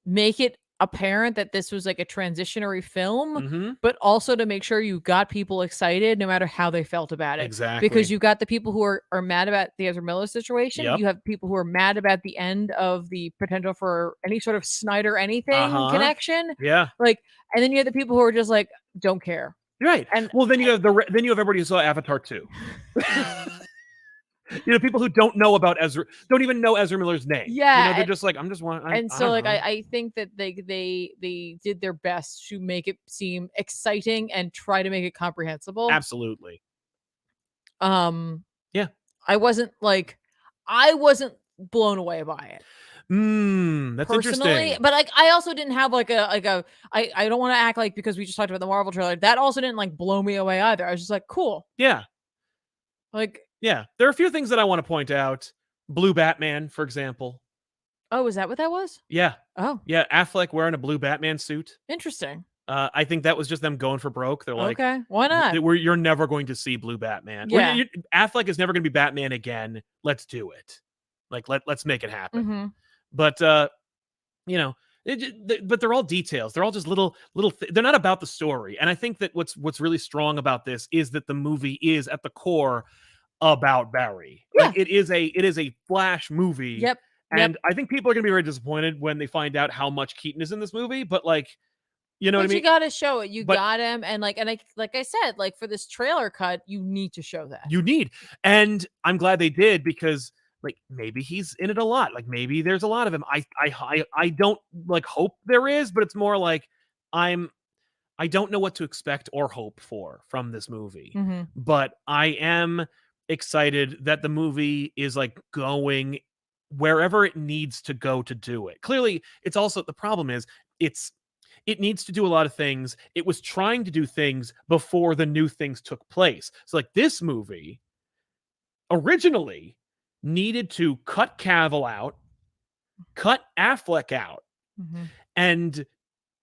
make it apparent that this was like a transitionary film, but also to make sure you got people excited no matter how they felt about it. Exactly. Because you got the people who are mad about the Ezra Miller situation. Yep. You have people who are mad about the end of the potential for any sort of Snyder anything connection. Yeah. Like, and then you have the people who are just like, don't care. Right. And well, then you have everybody who saw Avatar 2. You know, people who don't know about Ezra, don't even know Ezra Miller's name. Yeah, you know, they're just like, I'm just one. I think that they did their best to make it seem exciting and try to make it comprehensible. Absolutely. Yeah. I wasn't blown away by it. That's personally, interesting. but like I also didn't have I don't want to act like because we just talked about the Marvel trailer that also didn't like blow me away either. I was just like, cool. Yeah. Like, yeah, there are a few things that I want to point out. Blue Batman, for example. Oh, is that what that was? Yeah. Oh. Yeah, Affleck wearing a blue Batman suit. Interesting. I think that was just them going for broke. They're like, okay, why not? You're never going to see blue Batman. Yeah. Affleck is never going to be Batman again. Let's do it. Like, let's make it happen. Mm-hmm. But, you know, but they're all details. They're all just little. They're not about the story. And I think that what's really strong about this is that the movie is at the core about Barry. Yeah. Like it is a Flash movie. Yep. And I think people are gonna be very disappointed when they find out how much Keaton is in this movie. But like, you know what I mean? You gotta show it. You got him, and like I said, like for this trailer cut, you need to show that. And I'm glad they did because like maybe he's in it a lot. Like maybe there's a lot of him. I don't like hope there is, but it's more like I don't know what to expect or hope for from this movie. Mm-hmm. But I am excited that the movie is like going wherever it needs to go to do it. Clearly, it's also the problem is it needs to do a lot of things. It was trying to do things before the new things took place. So like this movie originally needed to cut Cavill out, cut Affleck out. Mm-hmm. And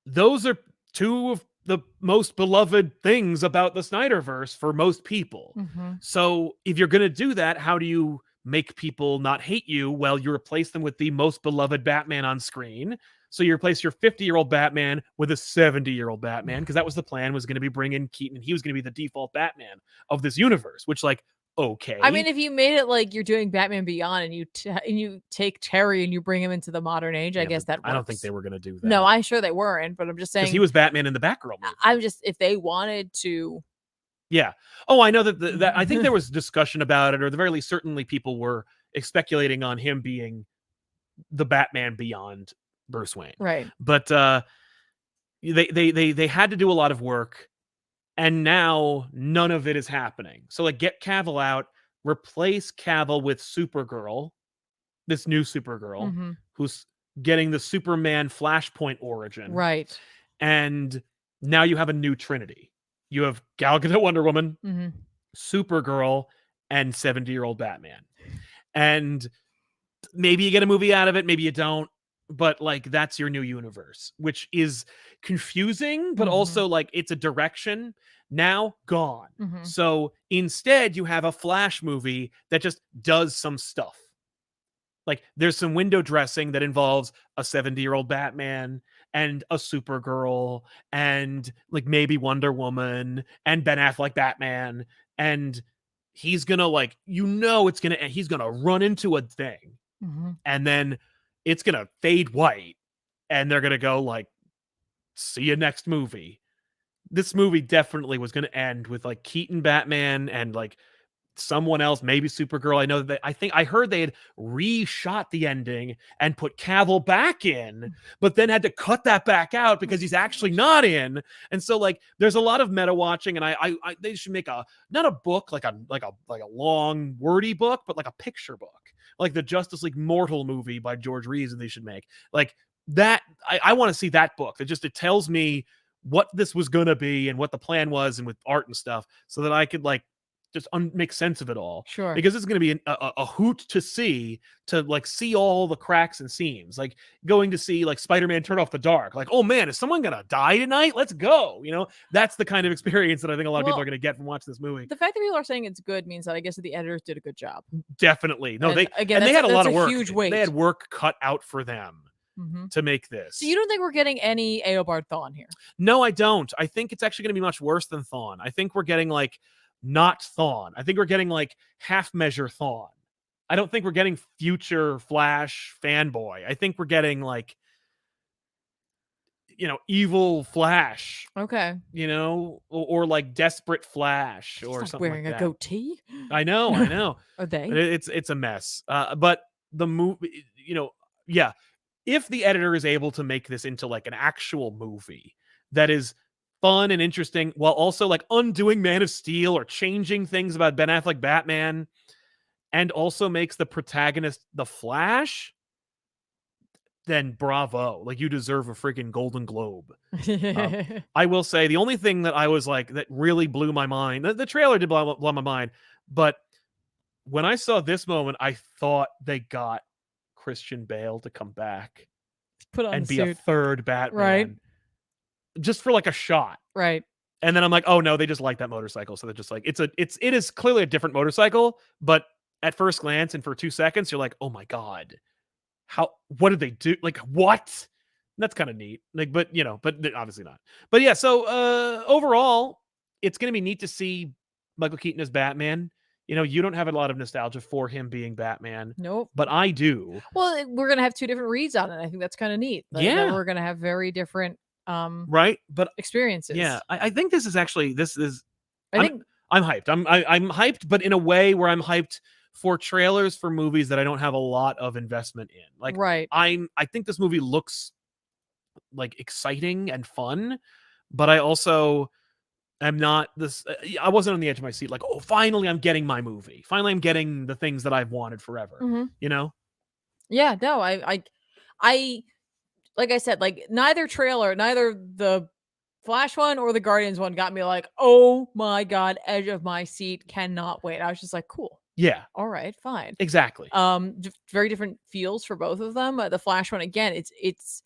those are two of the most beloved things about the Snyderverse for most people. Mm-hmm. So if you're going to do that, how do you make people not hate you? Well, you replace them with the most beloved Batman on screen. So you replace your 50-year-old Batman with a 70-year-old Batman, because that was the plan, was going to be bringing Keaton. He was going to be the default Batman of this universe, which like, okay. I mean, if you made it like you're doing Batman Beyond and you take Terry and you bring him into the modern age, I guess that works. I don't think they were going to do that. No, I'm sure they weren't, but I'm just saying. Because he was Batman in the Batgirl movie. I'm just, if they wanted to. Yeah. Oh, I know that I think there was discussion about it, or at the very least, certainly people were speculating on him being the Batman beyond Bruce Wayne. Right. But they had to do a lot of work, and now none of it is happening. So like, get Cavill out, replace Cavill with Supergirl, this new Supergirl, Mm-hmm. who's getting the Superman Flashpoint origin. Right. And now you have a new Trinity. You have Gal Gadot, Wonder Woman, Mm-hmm. Supergirl, and 70-year-old Batman. And maybe you get a movie out of it, maybe you don't. But like, that's your new universe, which is confusing, but Mm-hmm. also like, it's a direction now gone. Mm-hmm. So instead, you have a Flash movie that just does some stuff. Like, there's some window dressing that involves a 70-year-old Batman and a Supergirl and like maybe Wonder Woman and Ben Affleck Batman. And he's gonna like, he's gonna run into a thing. Mm-hmm. And then it's gonna fade white, and they're gonna go like, see you next movie. This movie definitely was gonna end with like Keaton Batman and like someone else, maybe Supergirl. I know that I heard they had reshot the ending and put Cavill back in, but then had to cut that back out because he's actually not in. And so like there's a lot of meta watching, and I they should make not a book like a long wordy book, but like a picture book, like the Justice League Mortal movie by George Reeves, and they should make like that. I want to see that book. It tells me what this was gonna be and what the plan was, and with art and stuff, so that I could like just make sense of it all. Sure. Because it's going to be a hoot to see all the cracks and seams, like going to see like Spider-Man Turn Off the Dark, like, oh man, is someone gonna die tonight? Let's go. That's the kind of experience that I think a lot of people are going to get from watching this movie. The fact that people are saying it's good means that I guess that the editors did a good job. Definitely. No, they had a lot of work. Huge weight. They had work cut out for them to make this. So you don't think we're getting any Eobard Thawne here? No, I don't. I think it's actually going to be much worse than Thawne. I think we're getting like not Thawne. I think we're getting like half measure Thawne. I don't think we're getting future Flash fanboy. I think we're getting like, evil Flash. Okay. Or like desperate Flash or He's not something wearing like a that. goatee. I know. Are they? It's a mess. But the movie, yeah. If the editor is able to make this into like an actual movie that is fun and interesting while also like undoing Man of Steel or changing things about Ben Affleck Batman, and also makes the protagonist the Flash, then bravo. Like, you deserve a freaking Golden Globe. I will say the only thing that I was like, that really blew my mind, the trailer did blow my mind, but when I saw this moment, I thought they got Christian Bale to come back and be a third Batman. Right. Just for like a shot. Right. And then I'm like, oh no, they just like that motorcycle. So they're just like, it is clearly a different motorcycle, but at first glance and for 2 seconds, you're like, oh my God, what did they do? Like, what? That's kind of neat. Like, but obviously not. But yeah, so overall, it's going to be neat to see Michael Keaton as Batman. You don't have a lot of nostalgia for him being Batman. Nope. But I do. Well, we're going to have 2 different reads on it. I think that's kind of neat. Yeah. We're going to have very different right, but experiences. Yeah, I think this is actually I'm hyped. I'm hyped, but in a way where I'm hyped for trailers for movies that I don't have a lot of investment in. Like, right. I think this movie looks like exciting and fun, but I also am not I wasn't on the edge of my seat like, oh, finally I'm getting my movie. Finally I'm getting the things that I've wanted forever. Yeah, no, I like I said, like neither the Flash one or the Guardians one got me like, oh my God, edge of my seat, cannot wait. I was just like, cool. Yeah. All right, fine. Exactly. Very different feels for both of them. The Flash one, again, it's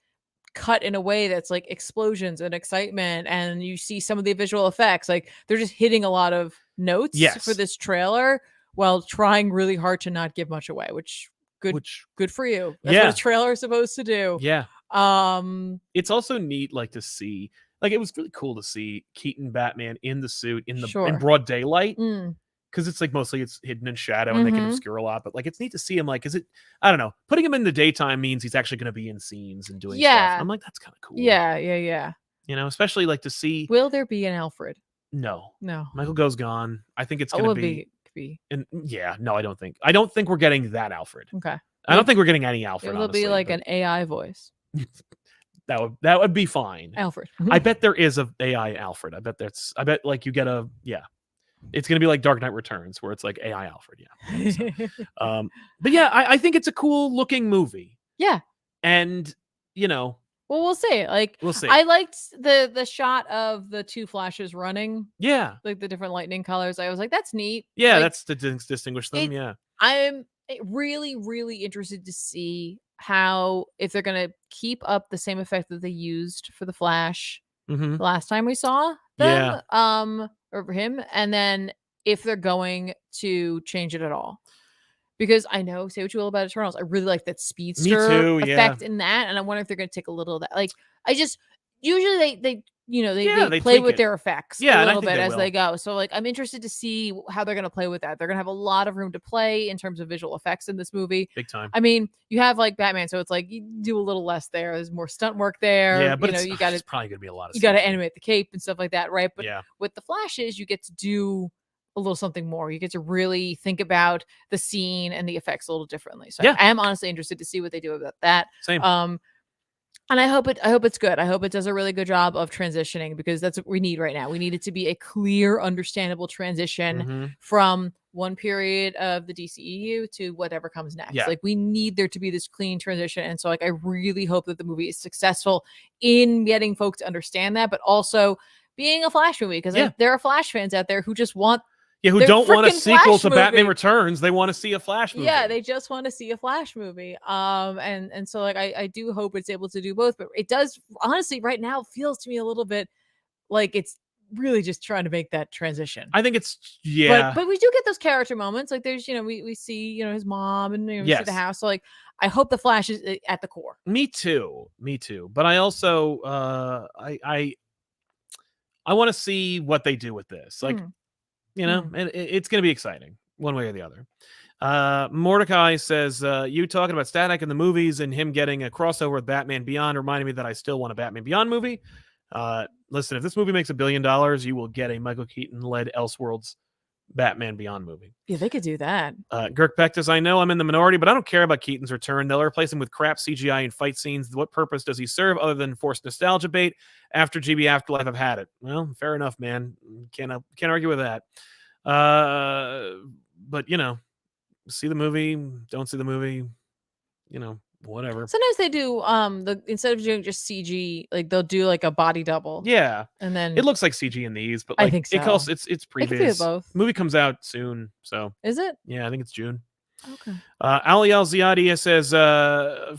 cut in a way that's like explosions and excitement, and you see some of the visual effects. Like, they're just hitting a lot of notes for this trailer while trying really hard to not give much away, which good for you. That's what a trailer is supposed to do. Yeah. It's also neat, like, to see, like, it was really cool to see Keaton Batman in the suit in broad daylight, because it's like mostly it's hidden in shadow and they can obscure a lot, but like it's neat to see him. Like, I don't know, putting him in the daytime means he's actually going to be in scenes and doing stuff. And I'm like, that's kind of cool. Yeah. Especially like to see. Will there be an Alfred? No. Michael Goes gone. I think it's going to be. And no, I don't think we're getting that Alfred. Okay. I don't think we're getting any Alfred. It'll be like an AI voice. That would be fine. Alfred. I bet there is a AI Alfred. I bet like you get it's gonna be like Dark Knight Returns, where it's like AI Alfred. Yeah. So, but yeah, I think it's a cool looking movie. Yeah. And well, we'll see. Like, we'll see. I liked the shot of the 2 Flashes running. Yeah. Like the different lightning colors. I was like, that's neat. Yeah, like, that's to distinguish them. Yeah. I'm really, really interested to see how, if they're gonna keep up the same effect that they used for the Flash the last time we saw them, over him, and then if they're going to change it at all. Because I know, say what you will about Eternals, I really like that speedster effect in that, and I wonder if they're going to take a little of that. Like, I just usually they they play tweak with it. their effects Yeah, a and I little think bit they as will. they go. So like I'm interested to see how they're going to play with that. They're going to have a lot of room to play in terms of visual effects in this movie. Big time. I mean, you have like Batman, so it's like you do a little less there. There's more stunt work there. Yeah, but you got it's probably gonna be a lot of. you got to CG. animate the cape and stuff like that, right? But Yeah. with the Flashes, you get to do a little something more. You get to really think about the scene and the effects a little differently. So Yeah. I am honestly interested to see what they do about that. Same. And I hope it's good. I hope it does a really good job of transitioning, because that's what we need right now. We need it to be a clear, understandable transition Mhm. from one period of the DCEU to whatever comes next. Yeah. Like we need there to be this clean transition. And so like I really hope that the movie is successful in getting folks to understand that, but also being a Flash movie, because Yeah. there are Flash fans out there who just want Yeah, who their don't want a frickin' sequel Flash to Batman movie. Returns? They want to see a Flash movie. Yeah, they just want to see a Flash movie. And so like I do hope it's able to do both, but it does honestly right now feels to me a little bit like it's really just trying to make that transition. I think it's yeah. But we do get those character moments. Like there's we see his mom, and we see the Yes. house. So like I hope the Flash is at the core. Me too. But I also I want to see what they do with this. Like, it's going to be exciting one way or the other. Mordecai says, you talking about Static in the movies and him getting a crossover with Batman Beyond reminded me that I still want a Batman Beyond movie. Listen, if this movie makes $1 billion, you will get a Michael Keaton-led Elseworlds Batman Beyond movie. Yeah, they could do that. Girk Beck says, I know I'm in the minority, but I don't care about Keaton's return. They'll replace him with crap CGI and fight scenes. What purpose does he serve other than forced nostalgia bait? After GB Afterlife, I've had it. Well, fair enough, man. Can't argue with that. But see the movie, don't see the movie, whatever. Sometimes they do instead of doing just CG, like they'll do like a body double. Yeah. And then It looks like CG in these, but I like think it so. it's It could be previous. both. Movie comes out soon, so Is it? yeah, I think it's June. Okay. Ali Al Ziadia says,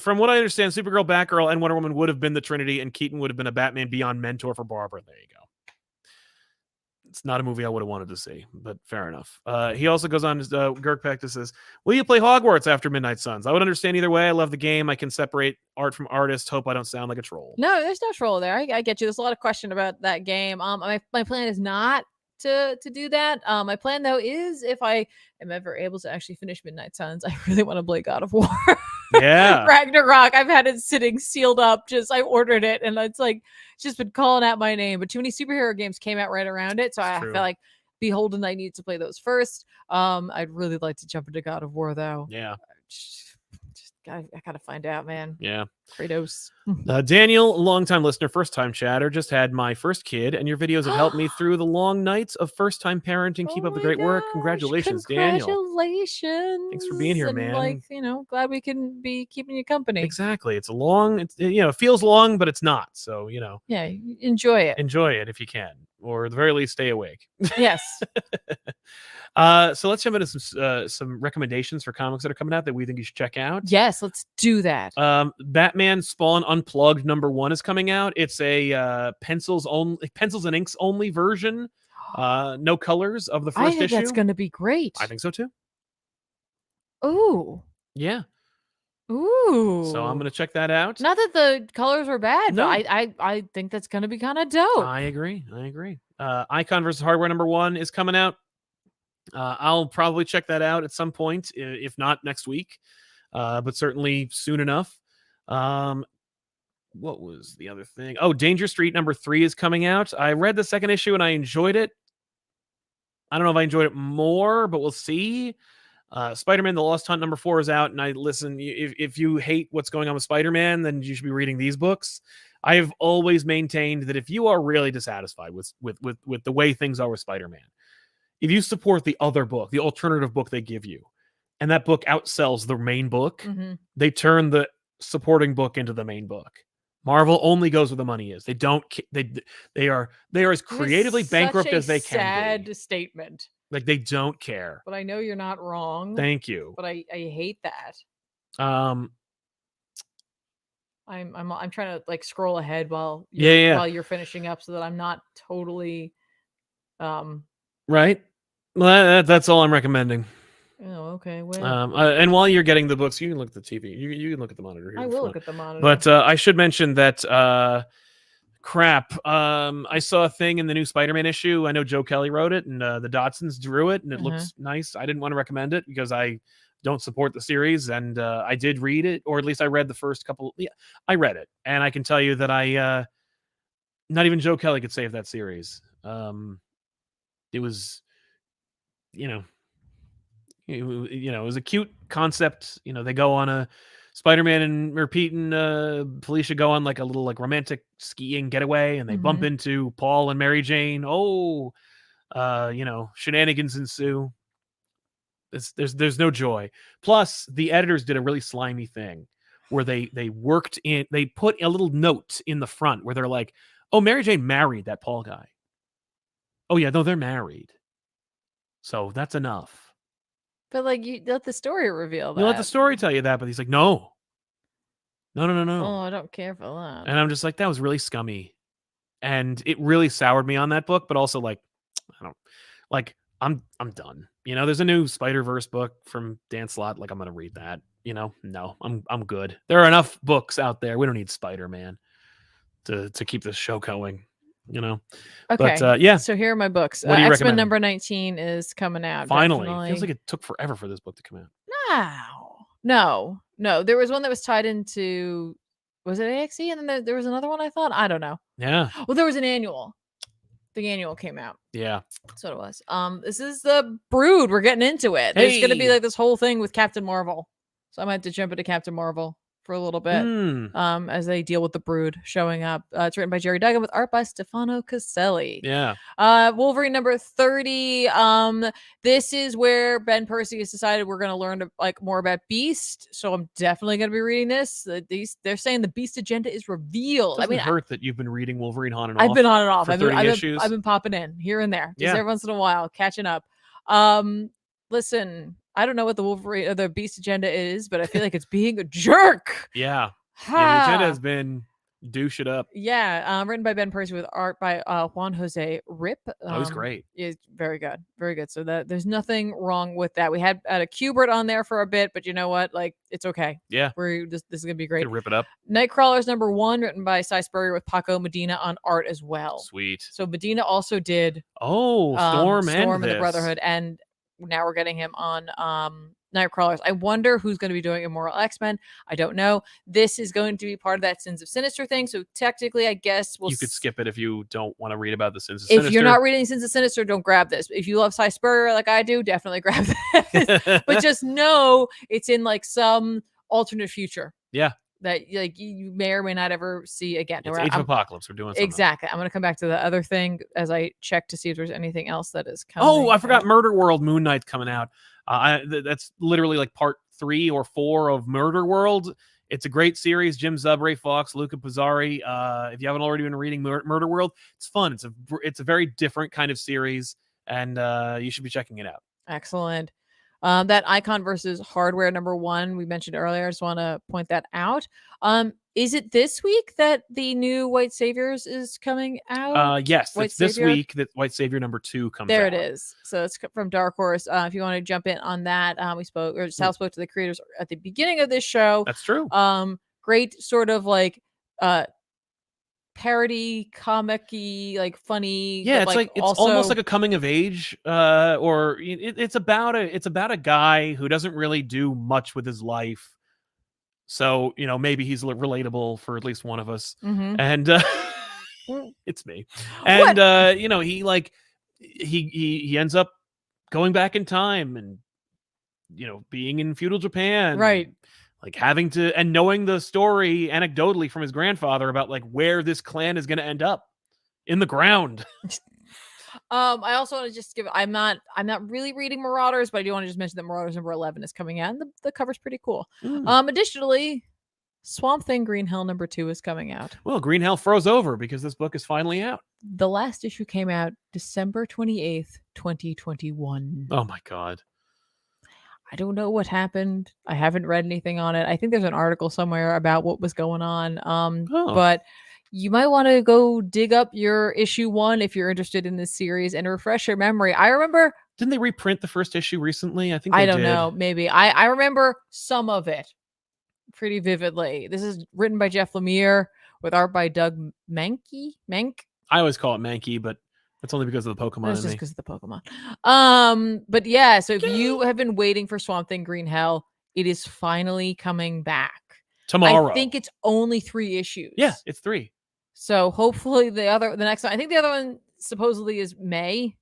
from what I understand, Supergirl, Batgirl, and Wonder Woman would have been the Trinity, and Keaton would have been a Batman Beyond mentor for Barbara. There you go. It's not a movie I would have wanted to see, but fair enough. He also goes on, Girk Peck says, will you play Hogwarts after Midnight Suns? I would understand either way. I love the game. I can separate art from artist. Hope I don't sound like a troll. No, there's no troll there. I get you. There's a lot of question about that game. My plan is not to do that. My plan though is if I am ever able to actually finish Midnight Suns, I really want to play God of War. Yeah. Ragnarok. I've had it sitting sealed up. I ordered it, and it's just been calling out my name. But too many superhero games came out right around it, so I feel like beholden I need to play those first. I'd really like to jump into God of War though. Yeah. I gotta find out, man. Yeah. Kratos. Daniel, longtime listener, first time chatter, just had my first kid, and your videos have helped me through the long nights of first time parenting. Keep up the great work. Congratulations, Daniel. Congratulations. Thanks for being here, and man. Glad we can be keeping you company. Exactly. It's a long, it feels long, but it's not. So, yeah, enjoy it. Enjoy it if you can, or at the very least, stay awake. Yes. So let's jump into some recommendations for comics that are coming out that we think you should check out. Yes, let's do that. Batman Spawn Unplugged #1 is coming out. It's a pencils and inks only version. No colors of the first issue. That's going to be great. I think so too. Ooh. Yeah. Ooh. So I'm gonna check that out. Not that the colors were bad, No. but I think that's going to be kind of dope. I agree. Icon versus Hardware #1 is coming out. I'll probably check that out at some point, if not next week, but certainly soon enough. What was the other thing? Oh, Danger Street #3 is coming out. I read the second issue and I enjoyed it. I don't know if I enjoyed it more, but we'll see. Spider-Man: The Lost Hunt #4 is out, and if you hate what's going on with Spider-Man, then you should be reading these books. I have always maintained that if you are really dissatisfied with the way things are with Spider-Man, if you support the other book, the alternative book they give you, and that book outsells the main book, they turn the supporting book into the main book. Marvel only goes where the money is. They don't. They are as creatively bankrupt as they can. Sad statement. Like they don't care. But I know you're not wrong. Thank you. But I hate that. I'm trying to scroll ahead while you're finishing up so that I'm not totally right. Well, that's all I'm recommending. Oh, okay. Well, and while you're getting the books, you can look at the TV. You can look at the monitor. I will look at the monitor. But I should mention that Crap. I saw a thing in the new Spider-Man issue. I know Joe Kelly wrote it, and the Dodsons drew it, and it looks nice. I didn't want to recommend it because I don't support the series, and I did read it, or at least I read the first couple. Yeah, I read it, and I can tell you that I not even Joe Kelly could save that series. It was, you know, it was a cute concept. They go on a Spider-Man and Pete and Felicia go on like a little like romantic skiing getaway, and they bump into Paul and Mary Jane. Shenanigans ensue. There's no joy. Plus, the editors did a really slimy thing where they put a little note in the front where they're like, "Oh, Mary Jane married that Paul guy. Oh yeah, no, they're married. So that's enough." But like, you let the story reveal that. You let the story tell you that, but he's like, no. Oh, I don't care for that. And I'm just like, that was really scummy. And it really soured me on that book, but also like, I don't like, I'm done. There's a new Spider-Verse book from Dan Slott. Like, I'm going to read that, no, I'm good. There are enough books out there. We don't need Spider-Man to keep this show going, Okay. But yeah. So here are my books. What do you X-Men recommend? number 19 is coming out. Finally. Definitely. Feels like it took forever for this book to come out. No. There was one that was tied into, was it AXE? And then there was another one, I thought. I don't know. Yeah. Well, there was an annual. The annual came out. Yeah. That's what it was. This is the Brood. We're getting into it. There's going to be like this whole thing with Captain Marvel. So I might have to jump into Captain Marvel for a little bit as they deal with the Brood showing up. It's written by Jerry Duggan with art by Stefano Caselli. Yeah. Wolverine number 30. This is where Ben Percy has decided we're going to learn more about Beast. So I'm definitely going to be reading this. They're saying the Beast agenda is revealed. Doesn't hurt that you've been reading Wolverine on and off. I've been on and off. For 30 issues. I've been popping in here and there, just every once in a while, catching up. Listen, I don't know what the Wolverine or the Beast agenda is, but I feel like it's being a jerk. Yeah. The agenda has been douche it up. Yeah. Written by Ben Percy with art by Juan Jose Rip. He's great. Is very good. Very good. So there's nothing wrong with that. We had a Kubert on there for a bit, but you know what? Like, it's okay. Yeah. This is gonna be great. Rip it up. Nightcrawlers number 1, written by Cy Spurrier with Paco Medina on art as well. Sweet. So Medina also did Storm and the Brotherhood, and now we're getting him on Nightcrawlers. I wonder who's going to be doing Immortal X-Men. I don't know. This is going to be part of that Sins of Sinister thing. So technically, I guess you could skip it if you don't want to read about the Sins of Sinister. If you're not reading Sins of Sinister, don't grab this. If you love Cy Spurrier like I do, definitely grab this. But just know it's in like some alternate future. Yeah. That like you may or may not ever see again. It's Age of Apocalypse. We're doing something. Exactly. I'm going to come back to the other thing as I check to see if there's anything else that is coming. Oh, I forgot Murder World Moon Knight's coming out. That's literally like part 3 or 4 of Murder World. It's a great series. Jim Zub, Ray Fox, Luca Pizzari. If you haven't already been reading Murder World, it's fun. It's a very different kind of series, and you should be checking it out. Excellent. That Icon versus Hardware number 1 we mentioned earlier. I just want to point that out. Is it this week that the new White Saviors is coming out? Yes, it's this week that White Savior number 2 comes out. There it is. So it's from Dark Horse. If you want to jump in on that, Sal spoke to the creators at the beginning of this show. That's true. Great sort of like parody, comic-y, like funny. Yeah, it's like it's also almost like a coming of age, or it's about a guy who doesn't really do much with his life. So maybe he's relatable for at least one of us, and it's me. And he ends up going back in time and being in feudal Japan, right? Like having to and knowing the story anecdotally from his grandfather about like where this clan is going to end up in the ground. I also want to just give. I'm not really reading Marauders, but I do want to just mention that Marauders number 11 is coming out, and the cover's pretty cool. Additionally, Swamp Thing Green Hell number 2 is coming out. Well, Green Hell froze over because this book is finally out. The last issue came out December 28th, 2021. Oh my god. I don't know what happened. I haven't read anything on it. I think there's an article somewhere about what was going on. But you might want to go dig up your issue 1 if you're interested in this series and refresh your memory. I remember. Didn't they reprint the first issue recently? I think I don't know. Maybe. I remember some of it pretty vividly. This is written by Jeff Lemire with art by Doug Mank. I always call it Mankey, but that's only because of the Pokemon That's in just me. because of the Pokemon. But yeah, so if you have been waiting for Swamp Thing Green Hell, it is finally coming back. Tomorrow. I think it's only 3 issues. Yeah, it's 3. So hopefully the next one, I think the other one supposedly is May.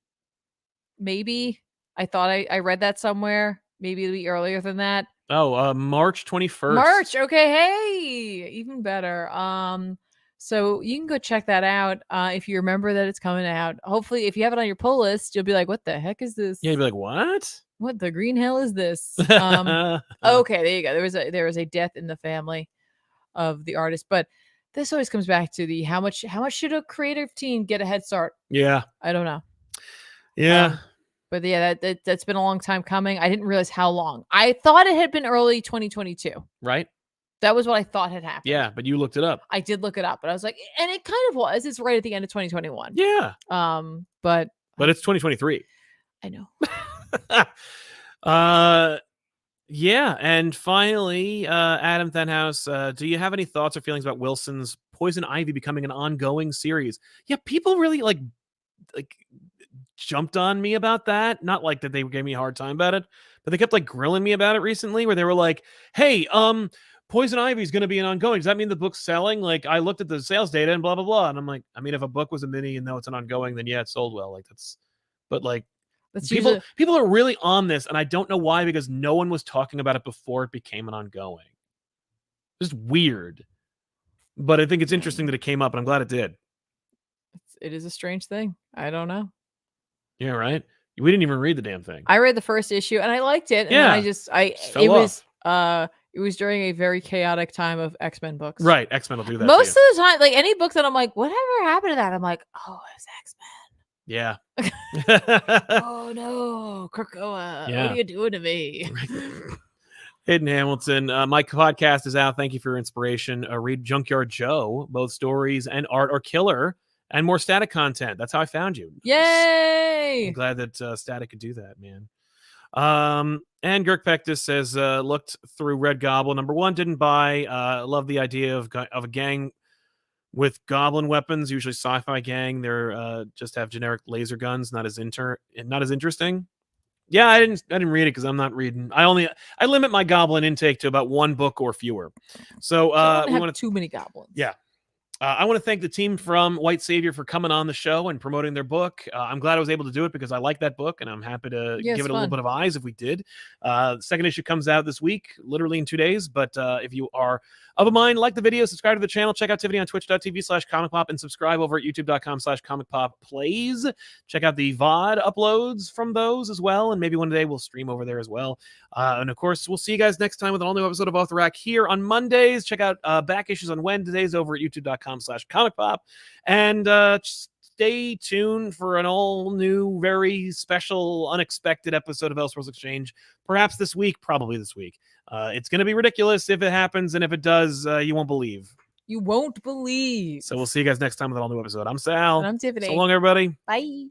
Maybe. I thought I read that somewhere. Maybe it'll be earlier than that. Oh, March 21st. March. Okay, hey, even better. So you can go check that out if you remember that it's coming out. Hopefully, if you have it on your pull list, you'll be like, "What the heck is this? Yeah, you'd be like, what? What the green hell is this?" Okay, there you go. There was a death in the family of the artist, but this always comes back to the how much should a creative team get a head start? Yeah. I don't know. Yeah. But yeah, that's been a long time coming. I didn't realize how long. I thought it had been early 2022. Right? That was what I thought had happened. Yeah, but you looked it up. I did look it up, but I was like, and it kind of was. It's right at the end of 2021. Yeah. But it's 2023. I know. Yeah, and finally, Adam Thenhouse, do you have any thoughts or feelings about Wilson's Poison Ivy becoming an ongoing series? Yeah, people really like jumped on me about that. Not like that they gave me a hard time about it, but they kept like grilling me about it recently, where they were like, "Hey, Poison Ivy is going to be an ongoing. Does that mean the book's selling?" Like, I looked at the sales data and blah blah blah, and I'm like, I mean, if a book was a mini and now it's an ongoing, then yeah, it sold well. Like that's, but like. People are really on this, and I don't know why, because no one was talking about it before it became an ongoing. Just weird. But I think it's interesting that it came up, and I'm glad it did. It is a strange thing. I don't know. Yeah, right? We didn't even read the damn thing. I read the first issue and I liked it. And yeah. It was during a very chaotic time of X-Men books. Right. X-Men will do that. Most of the time, like any book that I'm like, whatever happened to that? I'm like, oh, it's X-Men. Yeah. Oh no, Krakoa. Yeah. What are you doing to me? Hayden Hamilton, my podcast is out. Thank you for your inspiration. Read Junkyard Joe. Both stories and art are killer, and more Static content. That's how I found you. Yay! I'm glad that Static could do that, man. And Girk Pectus says, looked through Red Goblin. Number 1, didn't buy. Love the idea of a gang with goblin weapons, usually sci-fi gang. They're just have generic laser guns, not as interesting. Yeah, I didn't read it because I'm not reading. I limit my goblin intake to about 1 book or fewer. So we want too many goblins. Yeah. I want to thank the team from White Savior for coming on the show and promoting their book. I'm glad I was able to do it because I like that book, and I'm happy to give it a little bit of eyes if we did. The second issue comes out this week, literally in 2 days. But if you are of a mind, like the video, subscribe to the channel, check out Tiffany on twitch.tv/ComicPop, and subscribe over at youtube.com/ComicPop Plays. Check out the VOD uploads from those as well, and maybe one day we'll stream over there as well. And of course, we'll see you guys next time with an all-new episode of Off the Rack here on Mondays. Check out back issues on Wednesdays over at youtube.com/ComicPop. And stay tuned for an all-new, very special, unexpected episode of Elseworlds Exchange. Perhaps this week, probably this week. It's going to be ridiculous if it happens, and if it does, you won't believe. You won't believe. So we'll see you guys next time with an all-new episode. I'm Sal. And I'm Tiffany. So long, everybody. Bye.